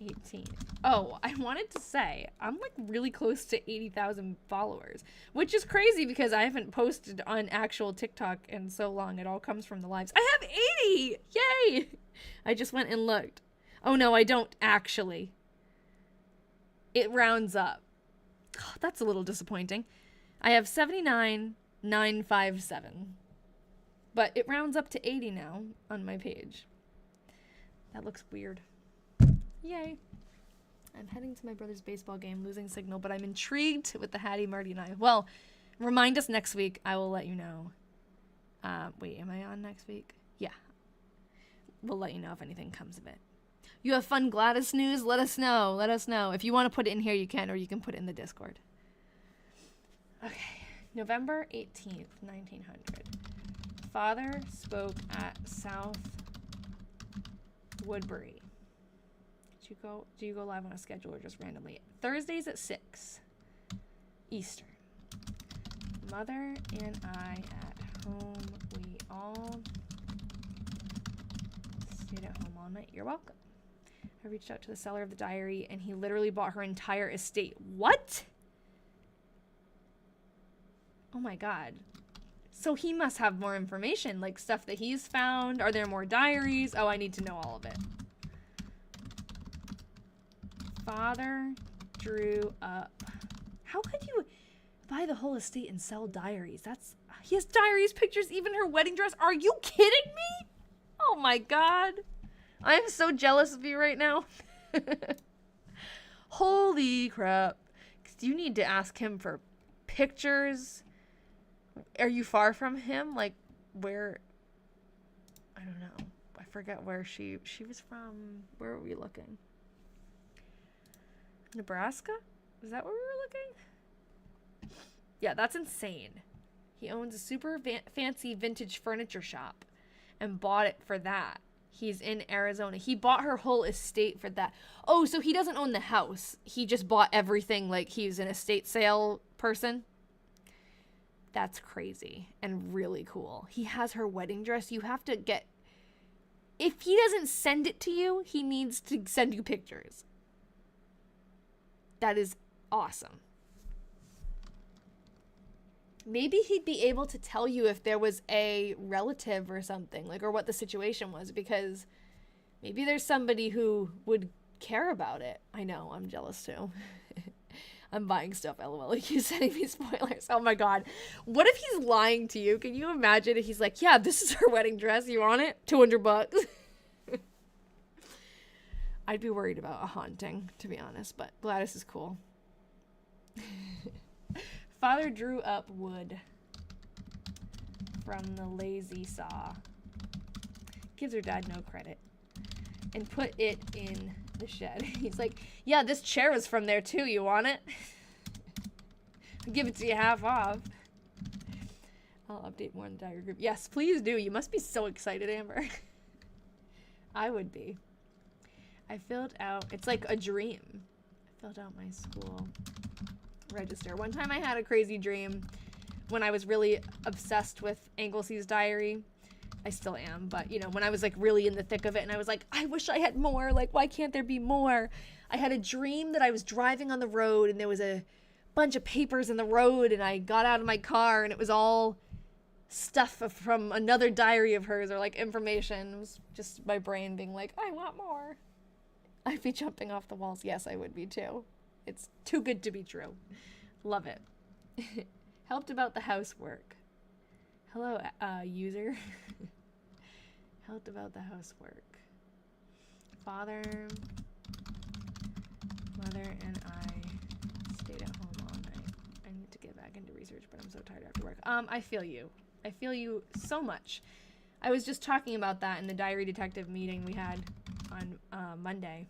18th. Oh, I wanted to say, I'm like really close to 80,000 followers, which is crazy because I haven't posted on actual TikTok in so long. It all comes from the lives. I have 80! Yay! I just went and looked. Oh no, I don't actually. It rounds up. Oh, that's a little disappointing. I have 79,957. But it rounds up to 80 now on my page. That looks weird. Yay. I'm heading to my brother's baseball game, losing signal, but I'm intrigued with the Hattie, Myrtie, and I. Well, remind us next week. I will let you know. Wait, am I on next week? Yeah. We'll let you know if anything comes of it. You have fun Gladys news? Let us know. Let us know. If you want to put it in here, you can, or you can put it in the Discord. Okay. November 18th, 1900. Father spoke at South Woodbury. Do you go live on a schedule or just randomly? Thursdays at 6 Eastern. Mother and I at home. We all stayed at home all night. You're welcome. I reached out to the seller of the diary and he literally bought her entire estate. What? Oh my God. So he must have more information, like stuff that he's found. Are there more diaries? Oh, I need to know all of it. Father drew up. How could you buy the whole estate and sell diaries? He has diaries, pictures, even her wedding dress. Are you kidding me? Oh my God. I'm so jealous of you right now. Holy crap. You need to ask him for pictures. Are you far from him? Like, where? I don't know. I forget where she was from. Where were we looking? Nebraska? Is that where we were looking? Yeah, that's insane. He owns a super fancy vintage furniture shop and bought it for that. He's in Arizona. He bought her whole estate for that. Oh, so he doesn't own the house. He just bought everything like he's an estate sale person. That's crazy and really cool. He has her wedding dress. You have to get... If he doesn't send it to you, he needs to send you pictures. That is awesome. Maybe he'd be able to tell you if there was a relative or something, like, or what the situation was, because maybe there's somebody who would care about it. I know, I'm jealous too. I'm buying stuff, lol. He's sending me spoilers. Oh my god. What if he's lying to you? Can you imagine if he's like, yeah, this is her wedding dress. You want it? $200. I'd be worried about a haunting, to be honest, but Gladys is cool. Father drew up wood from the lazy saw. Gives her dad no credit. And put it in the shed. He's like, yeah, this chair was from there too. You want it? I'll give it to you half off. I'll update more in the diary group. Yes, please do. You must be so excited, Amber. I would be. I filled out, it's like a dream. I filled out my school register. One time I had a crazy dream when I was really obsessed with Anglesea's diary. I still am, but you know, when I was like really in the thick of it and I was like, I wish I had more. Like, why can't there be more? I had a dream that I was driving on the road and there was a bunch of papers in the road and I got out of my car and it was all stuff from another diary of hers or like information. It was just my brain being like, I want more. I'd be jumping off the walls. Yes, I would be too. It's too good to be true. Love it. Helped about the housework. Hello, user. Helped about the housework. Father, mother, and I stayed at home all night. I need to get back into research, but I'm so tired after work. I feel you. I feel you so much. I was just talking about that in the diary detective meeting we had on Monday.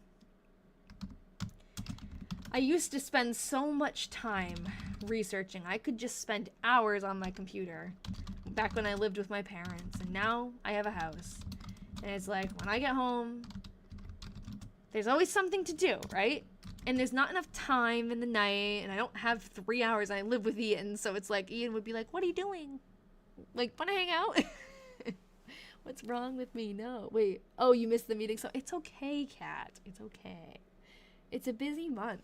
I used to spend so much time researching. I could just spend hours on my computer back when I lived with my parents. And now I have a house. And it's like, when I get home, there's always something to do, right? And there's not enough time in the night. And I don't have 3 hours. And I live with Ian. So it's like, Ian would be like, what are you doing? Like, want to hang out? What's wrong with me? No. Wait. Oh, you missed the meeting. So it's okay, Kat. It's okay. It's a busy month.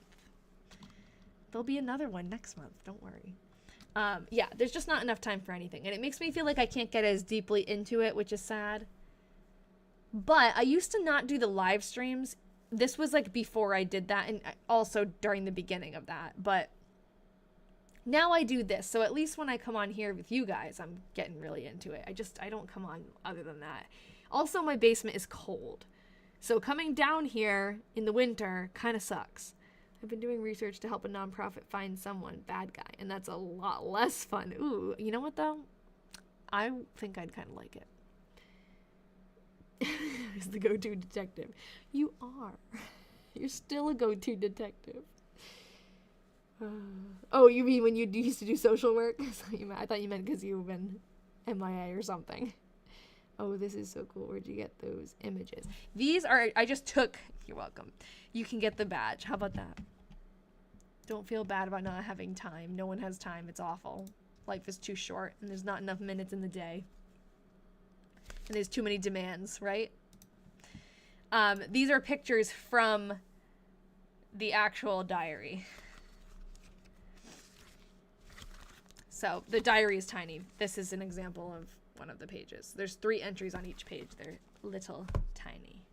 There'll be another one next month. Don't worry. Yeah, there's just not enough time for anything. And it makes me feel like I can't get as deeply into it, which is sad. But I used to not do the live streams. This was like before I did that and also during the beginning of that. But now I do this. So at least when I come on here with you guys, I'm getting really into it. I don't come on other than that. Also, my basement is cold. So coming down here in the winter kind of sucks. I've been doing research to help a nonprofit find someone, bad guy, and that's a lot less fun. Ooh, you know what though? I think I'd kind of like it. As the go-to detective. You are. You're still a go-to detective. Oh, you mean when you used to do social work? I thought you meant because you've been MIA or something. Oh, this is so cool. Where'd you get those images? These are, I just took, you're welcome. You can get the badge. How about that? Don't feel bad about not having time. No one has time. It's awful. Life is too short and there's not enough minutes in the day. And there's too many demands, right? These are pictures from the actual diary. So the diary is tiny. This is an example of one of the pages. There's 3 entries on each page. They're little tiny.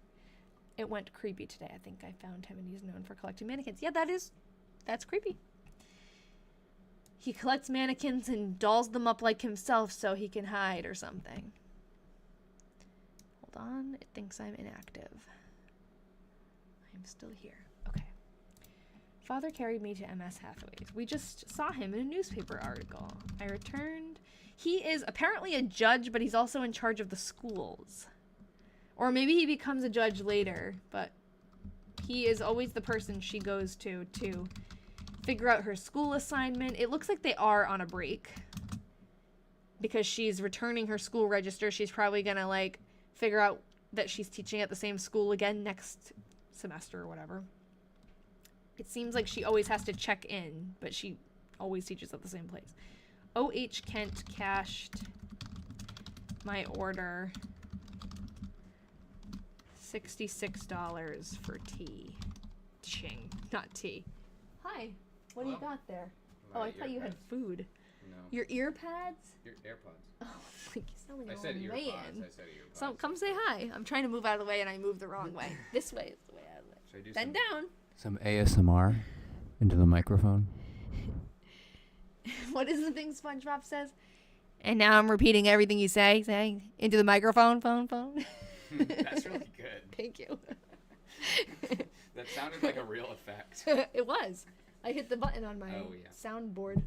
It went creepy today. I think I found him and he's known for collecting mannequins. Yeah, that's creepy. He collects mannequins and dolls them up like himself so he can hide or something. Hold on. It thinks I'm inactive. I'm I'm still here. Okay. Father carried me to MS Hathaway's. We just saw him in a newspaper article. I returned. He is apparently a judge, but he's also in charge of the schools. Or maybe he becomes a judge later, but he is always the person she goes to figure out her school assignment. It looks like they are on a break because she's returning her school register. She's probably gonna like figure out that she's teaching at the same school again next semester or whatever. It seems like she always has to check in, but she always teaches at the same place. O.H. Kent cashed my order. $66 for tea. Ching, not tea. Hi, what do you got there? Oh, I thought you had food. No. Your ear pads? Your AirPods. Oh, you sound like I said earpods. man. I said earpods. So come say hi. I'm trying to move out of the way and I moved the wrong way. This way is the way out of the way. Should I do Bend down. some ASMR into the microphone? What is the thing SpongeBob says? And now I'm repeating everything you say into the microphone, phone. That's really good. Thank you. That sounded like a real effect. It was. I hit the button on my soundboard.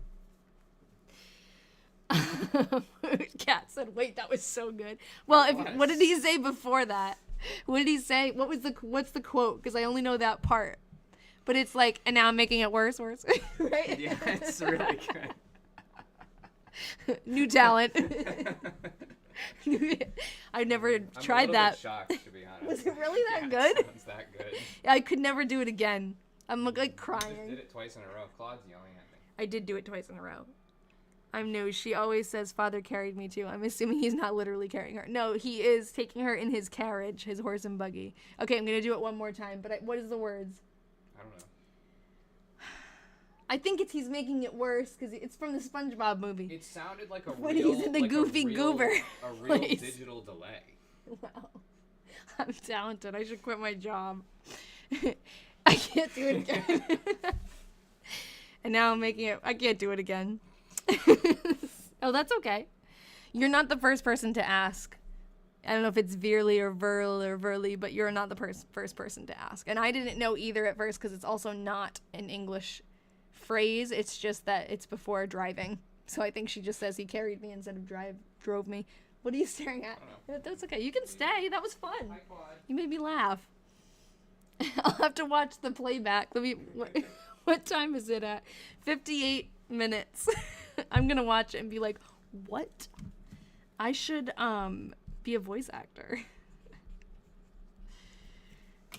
Kat said, "Wait, that was so good." Well, what did he say before that? What did he say? What's the quote? Because I only know that part. But it's like, and now I'm making it worse, right? Yeah, it's really good. New talent. I've never tried that. I'm a little bit shocked, to be honest. Was it really that good? It sounds that good. I could never do it again. I'm like crying. I just did it twice in a row. Claude's yelling at me. I did do it twice in a row. I'm new. She always says Father carried me too. I'm assuming he's not literally carrying her. No, he is taking her in his carriage, his horse and buggy. Okay, I'm going to do it one more time. But what is the words? I don't know. I think he's making it worse because it's from the SpongeBob movie. It sounded like a when he's in the Goofy Goober. A real digital delay. Wow. I'm talented. I should quit my job. I can't do it again. And now I'm making it. I can't do it again. Oh, that's okay. You're not the first person to ask. I don't know if it's Veerly or Verl or Verly, but you're not the first person to ask. And I didn't know either at first because it's also not an English phrase. It's just that it's before driving. So I think she just says he carried me instead of drove me. What are you staring at? That's okay. You can stay. That was fun. Hi, Claude. You made me laugh. I'll have to watch the playback. What time is it at? 58 minutes. I'm going to watch it and be like, what? I should be a voice actor.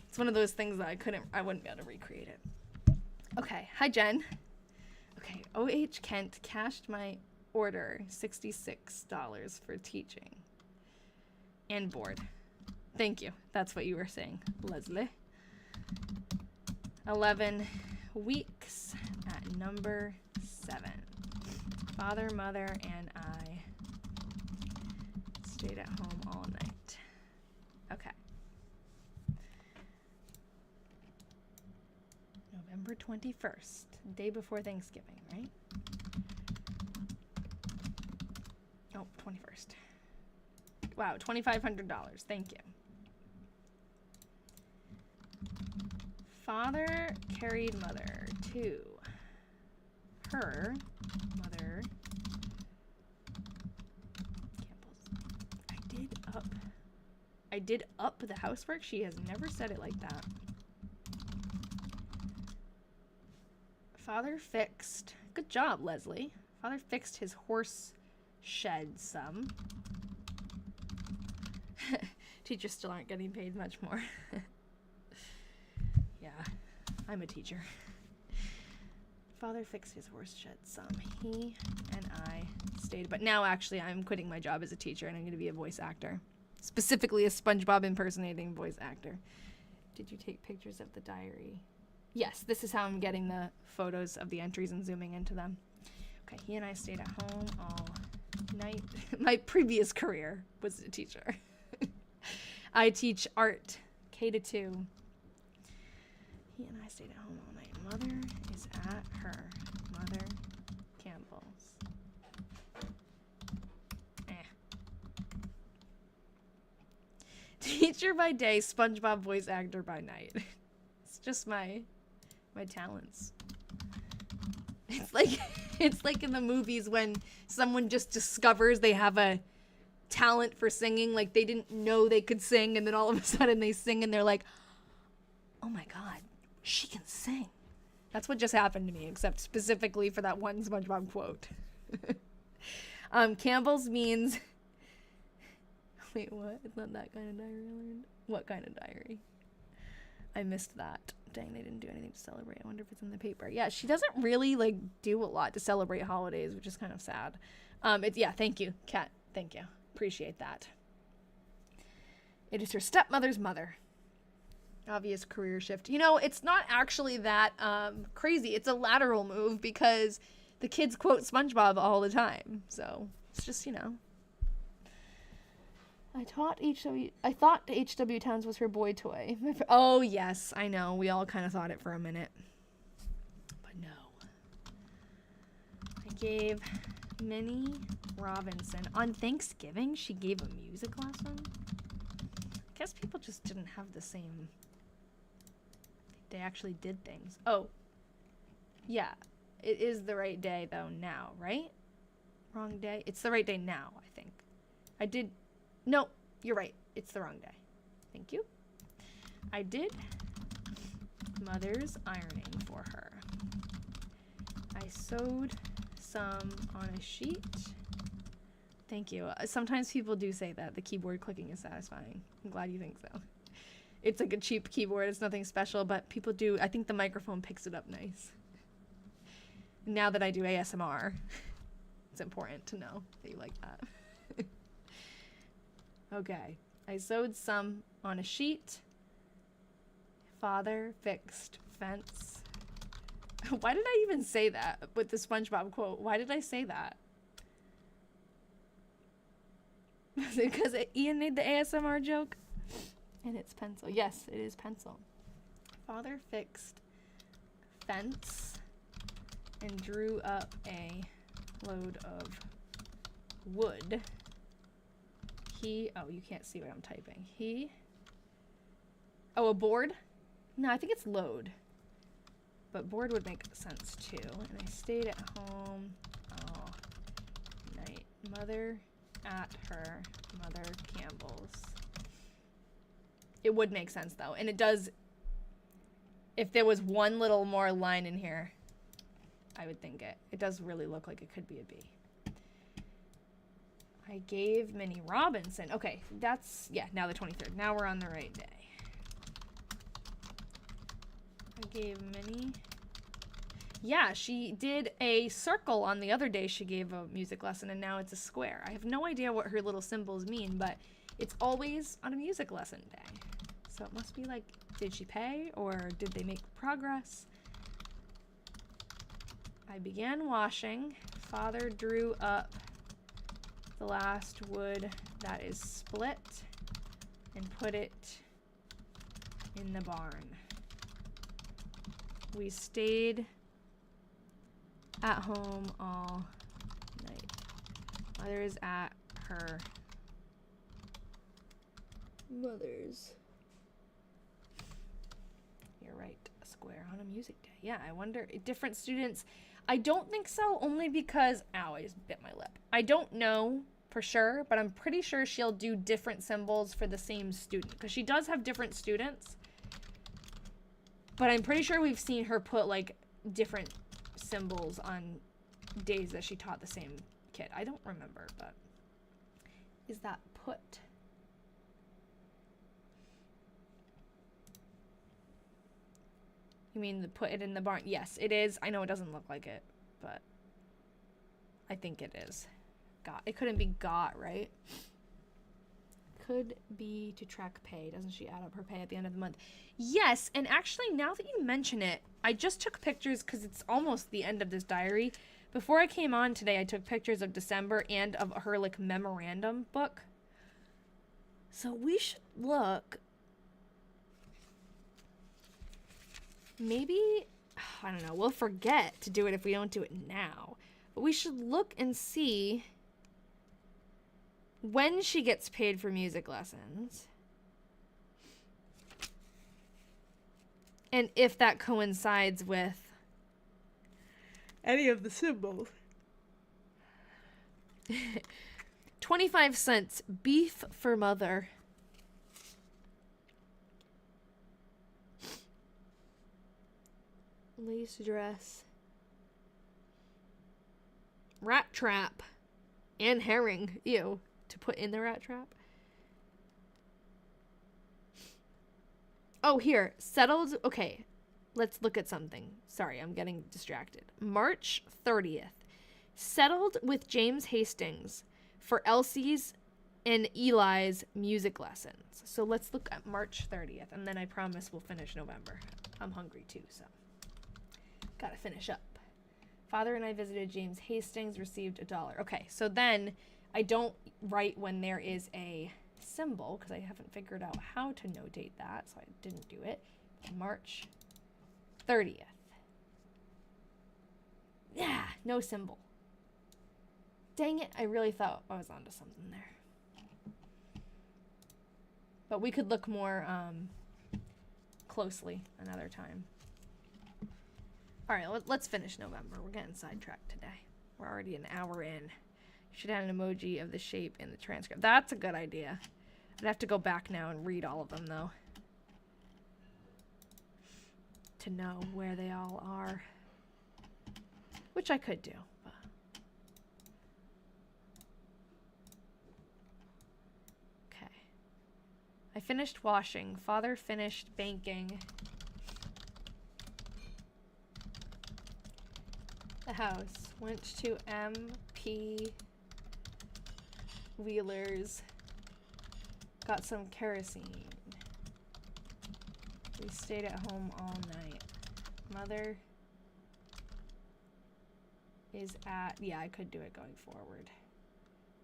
It's one of those things that I wouldn't be able to recreate it. Okay. Hi, Jen. Okay. O.H. Kent cashed my order, $66 for teaching and board. Thank you. That's what you were saying, Leslie. 11 weeks at number 7. Father, mother, and I stayed at home all night. Okay. November 21st, day before Thanksgiving, right? Oh, 21st. Wow, $2,500. Thank you. Father carried mother to her mother Campbell's. I did up the housework. She has never said it like that. Father fixed. Good job, Leslie. Father fixed his horse shed some. Teachers still aren't getting paid much more. Yeah, I'm a teacher. Father fixed his horse shed some. He and I stayed. But now, actually, I'm quitting my job as a teacher, and I'm going to be a voice actor. Specifically, a SpongeBob impersonating voice actor. Did you take pictures of the diary? Yes, this is how I'm getting the photos of the entries and zooming into them. Okay, he and I stayed at home all night. My previous career was a teacher. I teach art, K-2. He and I stayed at home all night. Mother is at her mother Campbell's. Teacher by day, SpongeBob voice actor by night. It's just my talents. It's like in the movies when someone just discovers they have a talent for singing, like they didn't know they could sing, and then all of a sudden they sing and they're like, oh my god, she can sing. That's what just happened to me, except specifically for that one SpongeBob quote. Campbell's means wait, what? It's not that kind of diary I learned. What kind of diary? I missed that. Dang, they didn't do anything to celebrate. I wonder if it's in the paper. Yeah, she doesn't really like do a lot to celebrate holidays, which is kind of sad. Yeah, thank you, Kat. Thank you. Appreciate that. It is her stepmother's mother. Obvious career shift. You know, it's not actually that crazy. It's a lateral move because the kids quote SpongeBob all the time. So it's just, you know. I thought H.W. Towns was her boy toy. Oh, yes, I know. We all kind of thought it for a minute. But no. I gave Minnie Robinson. On Thanksgiving, she gave a music lesson. I guess people just didn't have the same... They actually did things. Oh. Yeah. It is the right day, though, now, right? Wrong day? It's the right day now, I think. I did... No, you're right. It's the wrong day. Thank you. I did mother's ironing for her. I sewed some on a sheet. Thank you. Sometimes people do say that the keyboard clicking is satisfying. I'm glad you think so. It's like a cheap keyboard. It's nothing special, but people do. I think the microphone picks it up nice. Now that I do ASMR, it's important to know that you like that. Okay, I sewed some on a sheet. Father fixed fence. Why did I even say that with the SpongeBob quote? Why did I say that? Was it because Ian made the ASMR joke? And it's pencil. Yes, it is pencil. Father fixed fence and drew up a load of wood. Oh, you can't see what I'm typing. Oh, a board? No, I think it's load. But board would make sense too. And I stayed at home all night. Mother at her Mother Campbell's. It would make sense though. And it does, if there was one little more line in here, I would think it does really look like it could be a B. I gave Minnie Robinson. Okay, that's, yeah, now the 23rd. Now we're on the right day. I gave Minnie... Yeah, she did a circle on the other day she gave a music lesson, and now it's a square. I have no idea what her little symbols mean, but it's always on a music lesson day. So it must be like, did she pay, or did they make progress? I began washing. Father drew up the last wood that is split and put it in the barn. We stayed at home all night. Mother is at her mother's. You're right, a square on a music day. Yeah, I wonder, different students. I don't think so, only because, ow, I just bit my lip. I don't know for sure, but I'm pretty sure she'll do different symbols for the same student, because she does have different students. But I'm pretty sure we've seen her put, like, different symbols on days that she taught the same kid. I don't remember, but is that put? You mean the put it in the barn? Yes, it is. I know it doesn't look like it, but I think it is. Got. It couldn't be got, right? Could be to track pay. Doesn't she add up her pay at the end of the month? Yes, and actually, now that you mention it, I just took pictures because it's almost the end of this diary. Before I came on today, I took pictures of December and of her, like, memorandum book. So we should look. Maybe, I don't know, we'll forget to do it if we don't do it now. But we should look and see when she gets paid for music lessons. And if that coincides with any of the symbols. 25 cents. Beef for mother. Lace dress. Rat trap. And herring. Ew. To put in the rat trap. Oh, here. Settled. Okay. Let's look at something. Sorry, I'm getting distracted. March 30th. Settled with James Hastings for Elsie's and Eli's music lessons. So let's look at March 30th, and then I promise we'll finish November. I'm hungry too, so gotta finish up. Father and I visited James Hastings, received $1. Okay, so then I don't write when there is a symbol because I haven't figured out how to notate that, so I didn't do it. March 30th. Yeah, no symbol. Dang it, I really thought I was onto something there. But we could look more closely another time. All right, let's finish November. We're getting sidetracked today. We're already an hour in. You should add an emoji of the shape in the transcript. That's a good idea. I'd have to go back now and read all of them, though, to know where they all are. Which I could do. But. Okay. I finished washing. Father finished banking. The house. Went to Myrtie Wheeler's. Got some kerosene. We stayed at home all night. Mother is at... Yeah, I could do it going forward.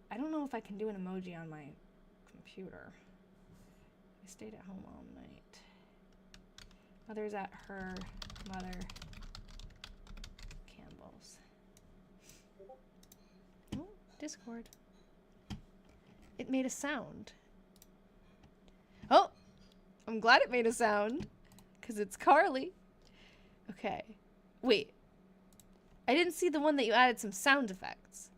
I don't know if I can do an emoji on my computer. We stayed at home all night. Mother's at her mother Campbell's. Oh, Discord. It made a sound. Oh! I'm glad it made a sound. Because it's Carly. Okay. Wait. I didn't see the one that you added some sound effects.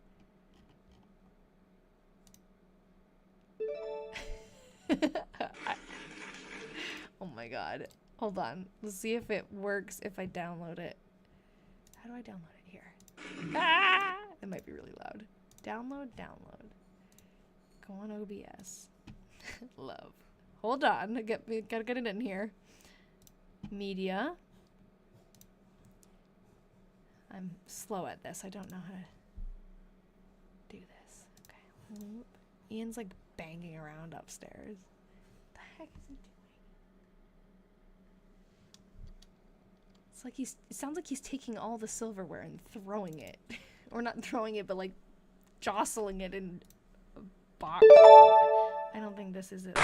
Oh my god. Hold on. Let's see if it works if I download it. How do I download it here? Ah! It might be really loud. Download. Go on OBS. Love. Hold on. Gotta get it in here. Media. I'm slow at this. I don't know how to do this. Okay. Whoop. Ian's like banging around upstairs. What the heck is he doing? It's like it sounds like he's taking all the silverware and throwing it. Or not throwing it, but like jostling it in a box or something. I don't think this is it.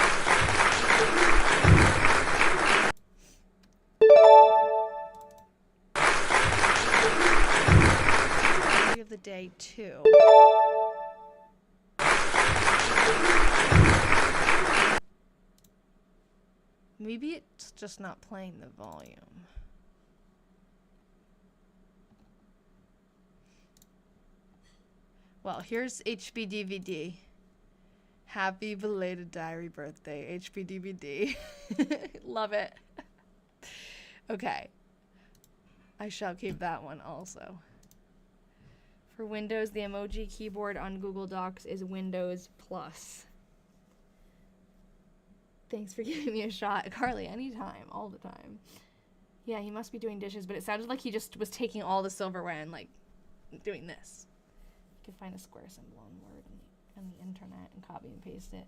Of the day too. Maybe it's just not playing the volume. Well, here's HBDVD. Happy belated diary birthday, HBDVD. Love it. Okay. I shall keep that one also. For Windows, the emoji keyboard on Google Docs is Windows Plus. Thanks for giving me a shot. Carly, anytime, all the time. Yeah, he must be doing dishes, but it sounded like he just was taking all the silverware and, like, doing this. You can find a square symbol on Word on the internet and copy and paste it.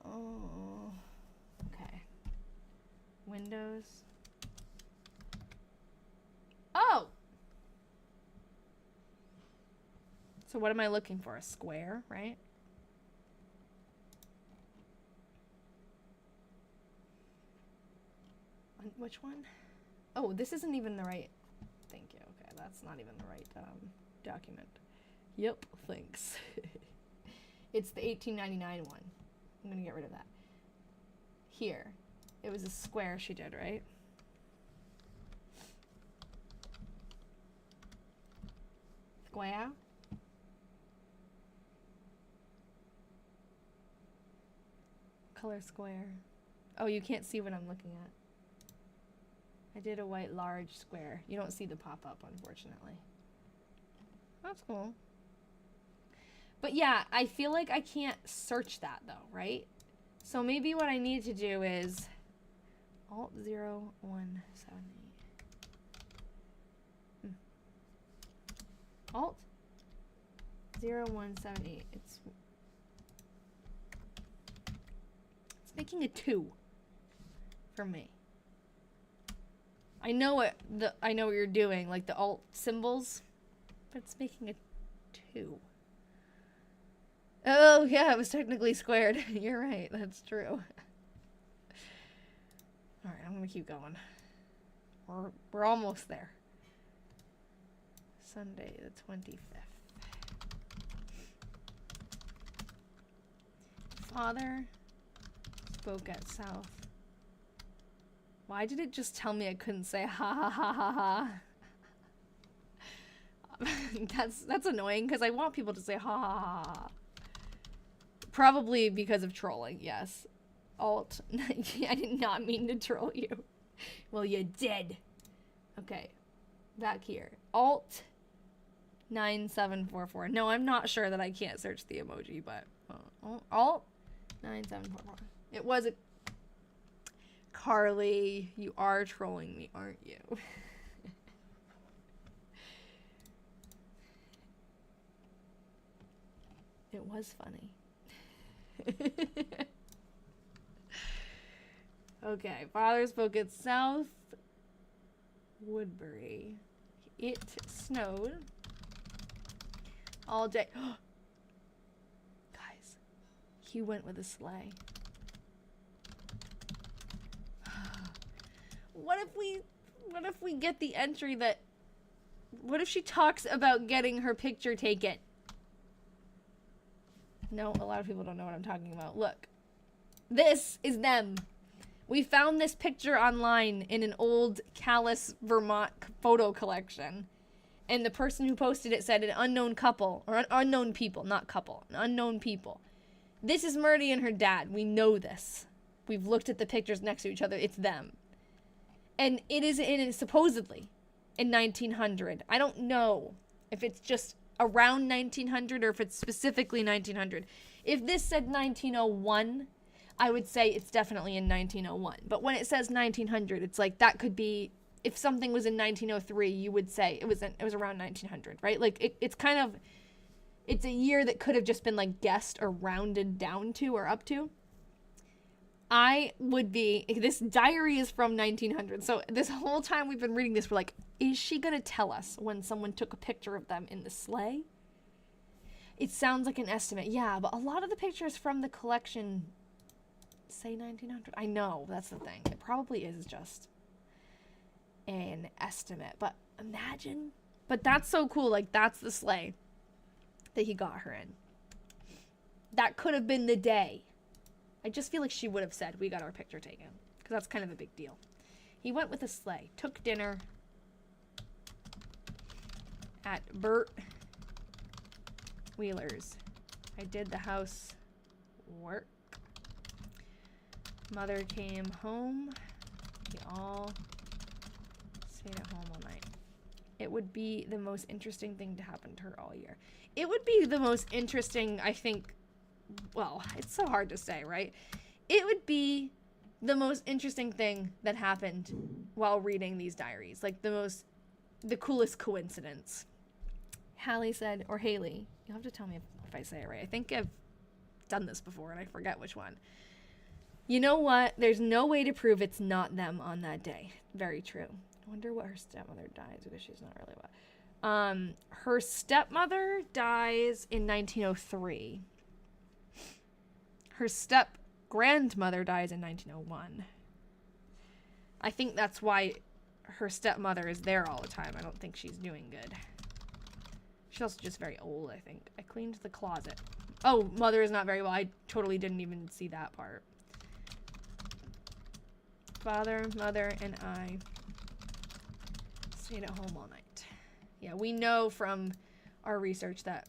Oh, okay. Windows. Oh! So what am I looking for? A square, right? Which one? Oh, this isn't even the right... Thank you. Okay, that's not even the right document. Yep, thanks. It's the 1899 one. I'm gonna get rid of that. Here. It was a square she did, right? square. Color square. Oh, you can't see what I'm looking at. I did a white large square. You don't see the pop-up, unfortunately. That's cool. But yeah, I feel like I can't search that though, right? So maybe what I need to do is Alt 0178. Alt 0178. It's making a 2 for me. I know what you're doing, like the alt symbols, but it's making a 2. Oh yeah, it was technically squared. You're right, that's true. Alright, I'm gonna keep going. We're almost there. Sunday the 25th. Father spoke at South. Why did it just tell me I couldn't say ha ha ha ha ha? That's annoying because I want people to say ha ha ha ha. Probably because of trolling, yes. Alt. I did not mean to troll you. Well, you did. Okay. Back here. Alt 9744. No, I'm not sure that I can't search the emoji, but Alt 9744. It was a Carly, you are trolling me, aren't you? It was funny. Okay, father spoke at South Woodbury. It snowed all day. Guys, he went with a sleigh. What if we get the entry that, what if she talks about getting her picture taken? No, a lot of people don't know what I'm talking about. Look, this is them. We found this picture online in an old Calais, Vermont photo collection. And the person who posted it said an unknown couple, or an unknown people, not couple, an unknown people. This is Myrtie and her dad. We know this. We've looked at the pictures next to each other. It's them. And it is supposedly in 1900. I don't know if it's just around 1900 or if it's specifically 1900. If this said 1901, I would say it's definitely in 1901. But when it says 1900, it's like that could be, if something was in 1903, you would say it was around 1900, right? Like it's kind of, it's a year that could have just been like guessed or rounded down to or up to. This diary is from 1900. So this whole time we've been reading this, we're like, is she going to tell us when someone took a picture of them in the sleigh? It sounds like an estimate. Yeah, but a lot of the pictures from the collection say 1900. I know, that's the thing. It probably is just an estimate, but imagine. But that's so cool. Like, that's the sleigh that he got her in. That could have been the day. I just feel like she would have said, we got our picture taken. Because that's kind of a big deal. He went with a sleigh. Took dinner at Bert Wheeler's. I did the house work. Mother came home. We all stayed at home all night. It would be the most interesting thing to happen to her all year. It would be the most interesting, I think, well, it's so hard to say, right? It would be the most interesting thing that happened while reading these diaries. Like the coolest coincidence. Hallie said, or Haley, you'll have to tell me if I say it right. I think I've done this before and I forget which one. You know what? There's no way to prove it's not them on that day. Very true. I wonder what her stepmother dies because she's not really what. Her stepmother dies in 1903. Her step-grandmother dies in 1901. I think that's why her stepmother is there all the time. I don't think she's doing good. She's also just very old, I think. I cleaned the closet. Oh, mother is not very well. I totally didn't even see that part. Father, mother, and I stayed at home all night. Yeah, we know from our research that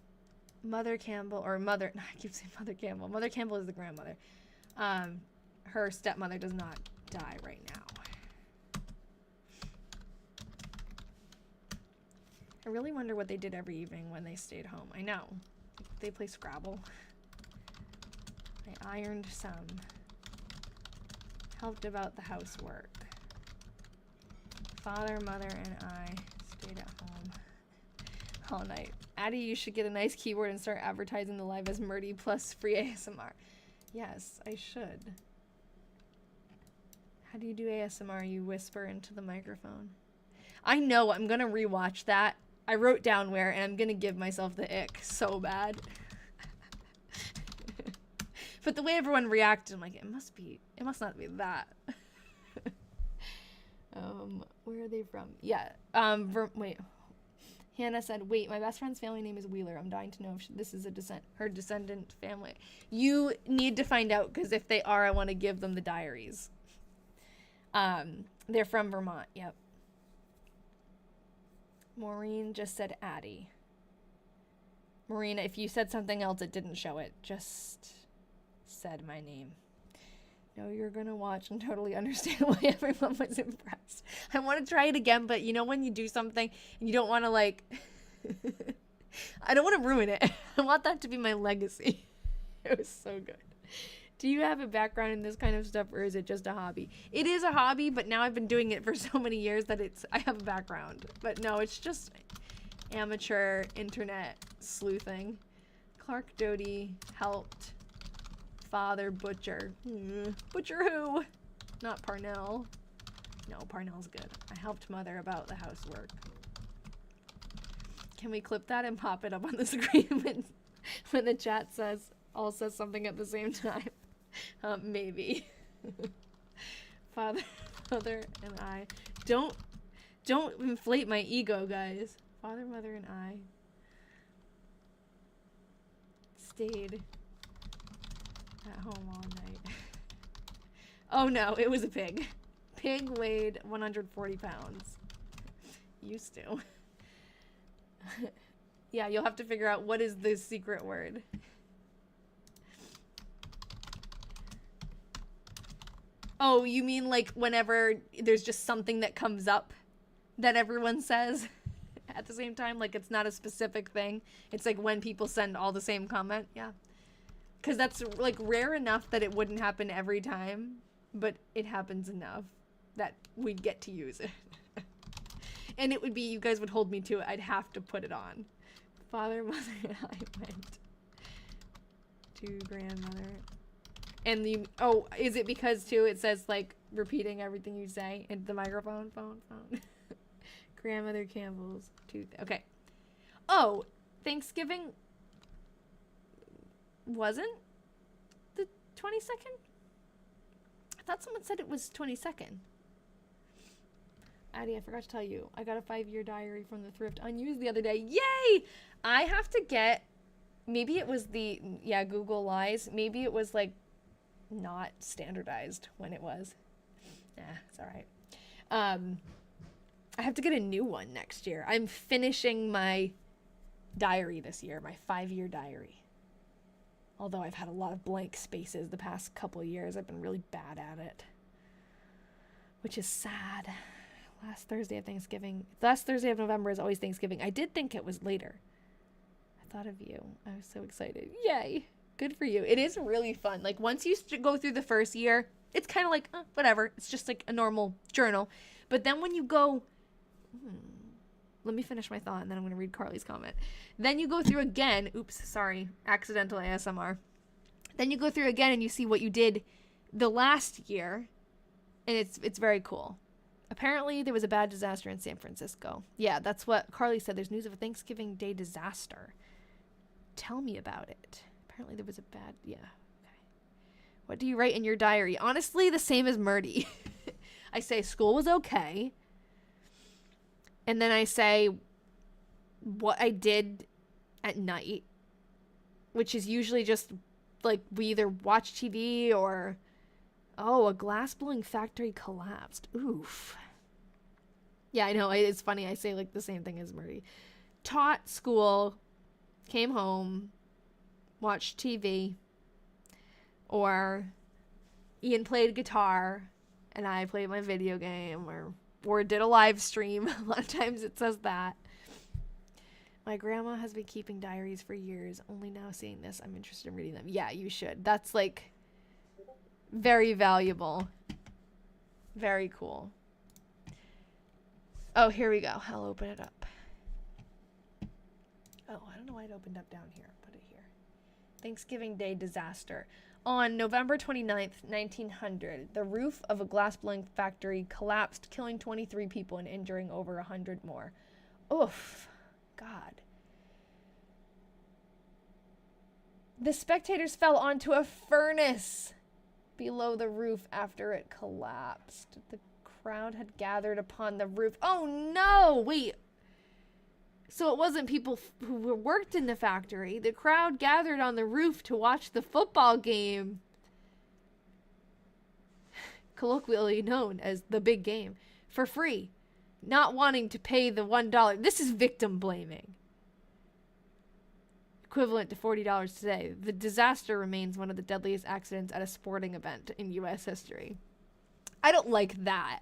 Mother Campbell, or Mother, I keep saying Mother Campbell. Mother Campbell is the grandmother. Her stepmother does not die right now. I really wonder what they did every evening when they stayed home. I know. They play Scrabble. I ironed some. Helped about the housework. Father, mother, and I stayed at home all night. Addie, you should get a nice keyboard and start advertising the live as Myrtie plus free ASMR. Yes, I should. How do you do ASMR? You whisper into the microphone. I know, I'm gonna rewatch that. I wrote down where, and I'm gonna give myself the ick so bad. But the way everyone reacted, I'm like, it must not be that. Where are they from? Yeah, wait. Hannah said, wait, my best friend's family name is Wheeler. I'm dying to know if this is her descendant family. You need to find out, because if they are, I want to give them the diaries. They're from Vermont, yep. Maureen just said Addie. Maureen, if you said something else, it didn't show it. Just said my name. No, you're gonna watch and totally understand why everyone was impressed. I want to try it again, but you know when you do something and you don't want to, like... I don't want to ruin it. I want that to be my legacy. It was so good. Do you have a background in this kind of stuff, or is it just a hobby? It is a hobby, but now I've been doing it for so many years that I have a background. But no, it's just amateur internet sleuthing. Clark Doty helped father butcher. Butcher who? Not Parnell. No, Parnell's good. I helped mother about the housework. Can we clip that and pop it up on the screen when the chat all says something at the same time? Maybe. Father, mother, and I. Don't inflate my ego, guys. Father, mother, and I stayed at home all night. Oh no, it was a pig. Pig weighed 140 pounds. Used to. Yeah, you'll have to figure out what is the secret word. Oh, you mean like whenever there's just something that comes up that everyone says at the same time? Like it's not a specific thing. It's like when people send all the same comment. Yeah. Because that's like rare enough that it wouldn't happen every time, but it happens enough that we'd get to use it. And it would be, you guys would hold me to it. I'd have to put it on. Father, mother, and I went to grandmother. And oh, is it because too it says like repeating everything you say into the microphone? Phone. Grandmother Campbell's tooth. Okay. Oh, Thanksgiving wasn't the 22nd? I thought someone said it was 22nd. Addie, I forgot to tell you. I got a 5-year diary from the thrift unused the other day. Yay! I have to get, maybe it was Google lies. Maybe it was like not standardized when it was. Nah, it's all right. I have to get a new one next year. I'm finishing my diary this year, my 5-year diary. Although I've had a lot of blank spaces the past couple of years. I've been really bad at it, which is sad. Last Thursday of November is always Thanksgiving. I did think it was later. I thought of you. I was so excited. Yay. Good for you. It is really fun. Like once you go through the first year, it's kind of like, whatever. It's just like a normal journal. But then when you go, let me finish my thought and then I'm going to read Carly's comment. Then you go through again. Oops, sorry. Accidental ASMR. Then you go through again and you see what you did the last year. And it's very cool. Apparently, there was a bad disaster in San Francisco. Yeah, that's what Carly said. There's news of a Thanksgiving Day disaster. Tell me about it. Apparently, there was a bad... Yeah. Okay. What do you write in your diary? Honestly, the same as Myrtie. I say school was okay. And then I say what I did at night. Which is usually just, like, we either watch TV or... Oh, a glass-blowing factory collapsed. Oof. Yeah, I know. It's funny. I say, like, the same thing as Myrtie. Taught school, came home, watched TV, or Ian played guitar and I played my video game, or did a live stream. A lot of times it says that. My grandma has been keeping diaries for years. Only now seeing this, I'm interested in reading them. Yeah, you should. That's like very valuable. Very cool. Oh, here we go. I'll open it up. Oh, I don't know why it opened up down here. Put it here. Thanksgiving Day disaster. On November 29th, 1900, the roof of a glass-blowing factory collapsed, killing 23 people and injuring over 100 more. Oof. God. The spectators fell onto a furnace below the roof after it collapsed. The crowd had gathered upon the roof. Oh no! Wait. So it wasn't people who worked in the factory. The crowd gathered on the roof to watch the football game, colloquially known as the big game, for free, not wanting to pay the $1. This is victim blaming. Equivalent to $40 today. The disaster remains one of the deadliest accidents at a sporting event in U.S. history. I don't like that.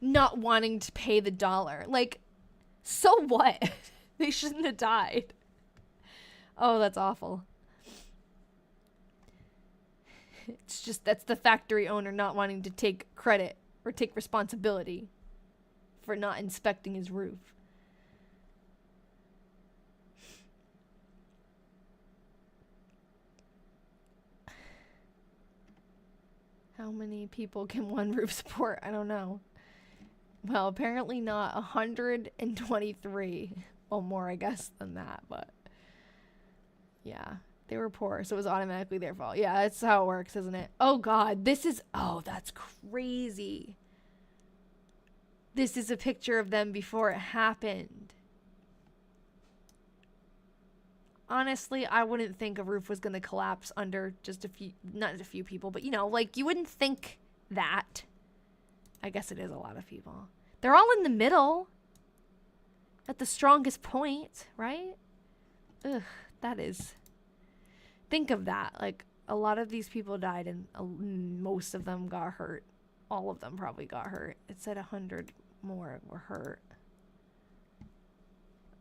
Not wanting to pay the $1. Like, so what? They shouldn't have died. Oh, that's awful. It's just, that's the factory owner not wanting to take credit or take responsibility for not inspecting his roof. How many people can one roof support? I don't know. Well, apparently not 123. Well, more, I guess, than that, but yeah, they were poor, so it was automatically their fault. Yeah, that's how it works, isn't it? Oh, God, this is, oh, that's crazy. This is a picture of them before it happened. Honestly, I wouldn't think a roof was going to collapse under just a few, not a few people, but, you know, like, you wouldn't think that. I guess it is a lot of people. They're all in the middle. At the strongest point, right? Ugh, that is. Think of that. Like, a lot of these people died and most of them got hurt. All of them probably got hurt. It said 100 more were hurt.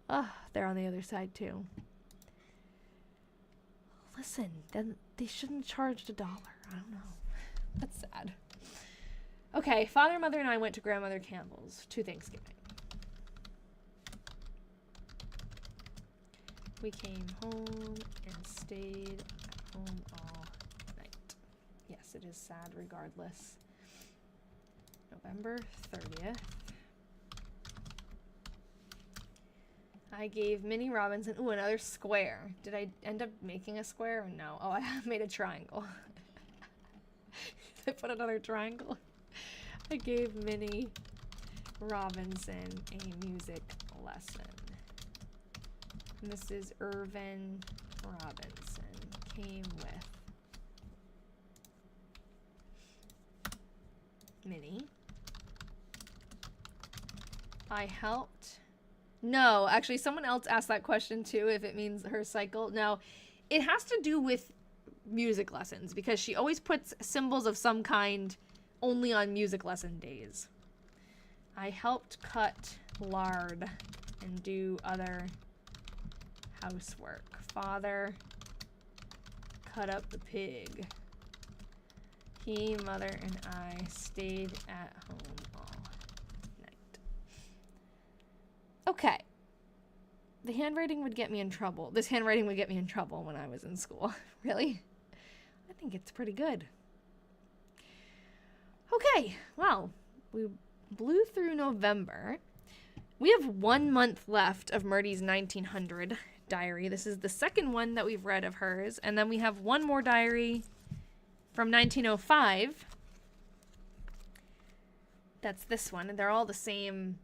Ugh, they're on the other side too. Listen, then they shouldn't have charged $1. I don't know. That's sad. Okay, father, mother, and I went to Grandmother Campbell's to Thanksgiving. We came home and stayed at home all night. Yes, it is sad regardless. November 30th. I gave Minnie Robinson, ooh, another square. Did I end up making a square? No. Oh, I made a triangle. Did I put another triangle? I gave Minnie Robinson a music lesson. Mrs. Irvin Robinson came with Minnie. I helped. No, actually, someone else asked that question too, if it means her cycle. No, it has to do with music lessons because she always puts symbols of some kind only on music lesson days. I helped cut lard and do other housework. Father cut up the pig. He, mother, and I stayed at home all night. Okay. The handwriting would get me in trouble. This handwriting would get me in trouble when I was in school. Really? I think it's pretty good. Okay, well, we blew through November. We have 1 month left of Myrtie's 1900 diary. This is the second one that we've read of hers. And then we have one more diary from 1905. That's this one. And they're all the same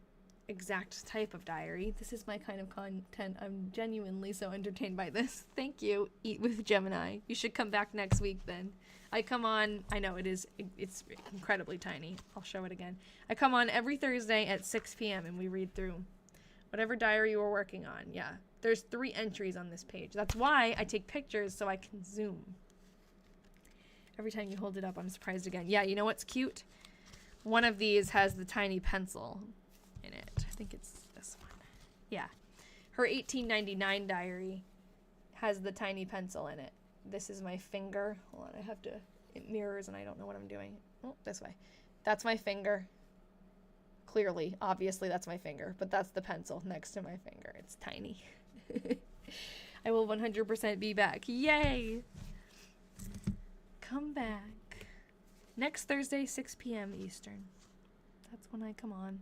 exact type of diary. This is my kind of content. I'm genuinely so entertained by this. Thank you, Eat with Gemini. You should come back next week then. I come on, I know it's incredibly tiny. I'll show it again. I come on every Thursday at 6 p.m. and we read through Whatever diary you were working on. Yeah. There's 3 entries on this page. That's why I take pictures so I can zoom. Every time you hold it up, I'm surprised again. Yeah, you know what's cute? One of these has the tiny pencil in it. I think it's this one. Yeah. Her 1899 diary has the tiny pencil in it. This is my finger. Hold on, it mirrors and I don't know what I'm doing. Oh, this way. That's my finger. Clearly, obviously, that's my finger, but that's the pencil next to my finger. It's tiny. I will 100% be back. Yay! Come back. Next Thursday, 6 p.m. Eastern. That's when I come on.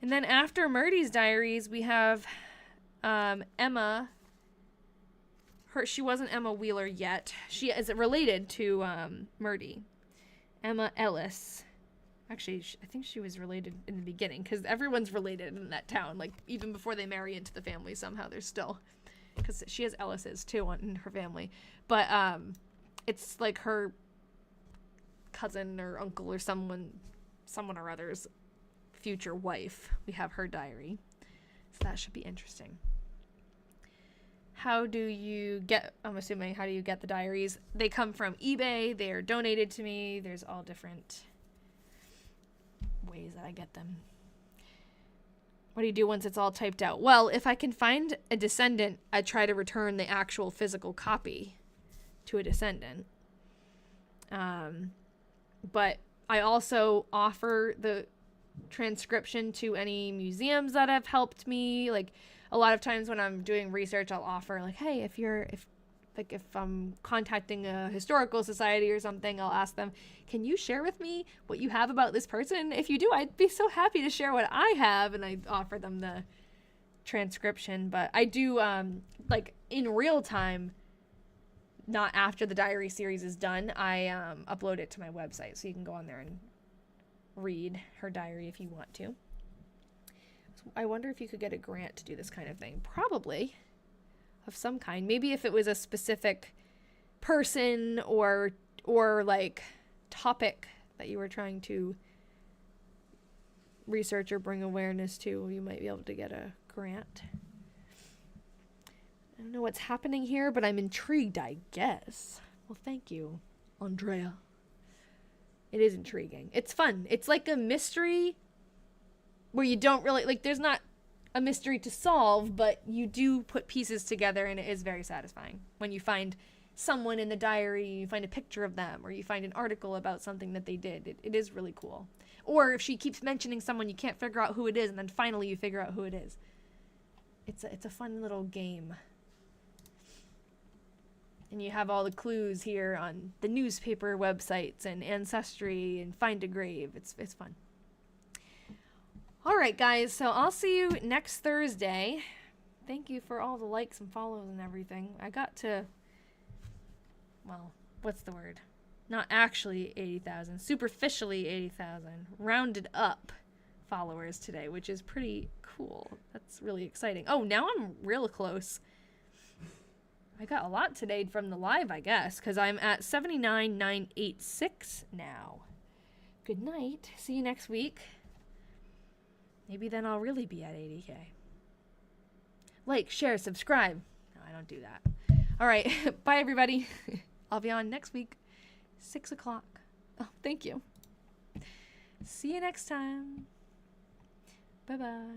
And then after Myrtie's diaries, we have Emma. She wasn't Emma Wheeler yet. She is related to Myrtie. Emma Ellis. Actually, I think she was related in the beginning because everyone's related in that town. Like, even before they marry into the family, somehow they're still... Because she has Ellis's, too, in her family. But it's like her cousin or uncle or someone or other's future wife. We have her diary. So that should be interesting. How do you get the diaries? They come from eBay. They are donated to me. There's all different ways that I get them. What do you do once it's all typed out? Well, if I can find a descendant, I try to return the actual physical copy to a descendant. But I also offer the transcription to any museums that have helped me. Like, a lot of times when I'm doing research, I'll offer, like, hey, if I'm contacting a historical society or something, I'll ask them, can you share with me what you have about this person? If you do, I'd be so happy to share what I have, and I offer them the transcription. But I do, like, in real time, not after the diary series is done, I upload it to my website, so you can go on there and read her diary if you want to. So I wonder if you could get a grant to do this kind of thing. Probably. Of some kind. Maybe if it was a specific person or like topic that you were trying to research or bring awareness to, you might be able to get a grant. I don't know what's happening here, but I'm intrigued, I guess. Well, thank you, Andrea. It is intriguing. It's fun. It's like a mystery where you don't really, like, there's not a mystery to solve, but you do put pieces together, and it is very satisfying when you find someone in the diary, you find a picture of them, or you find an article about something that they did. It is really cool. Or if she keeps mentioning someone, you can't figure out who it is, and then finally you figure out who it is. It's a fun little game. And you have all the clues here on the newspaper websites and Ancestry and Find a Grave. It's fun. All right, guys, so I'll see you next Thursday. Thank you for all the likes and follows and everything. I got to, well, what's the word? Not actually 80,000, superficially 80,000, rounded up followers today, which is pretty cool. That's really exciting. Oh, now I'm real close. I got a lot today from the live, I guess, because I'm at 79,986 now. Good night. See you next week. Maybe then I'll really be at 80K. Like, share, subscribe. No, I don't do that. All right. Bye, everybody. I'll be on next week, 6 o'clock. Oh, thank you. See you next time. Bye-bye.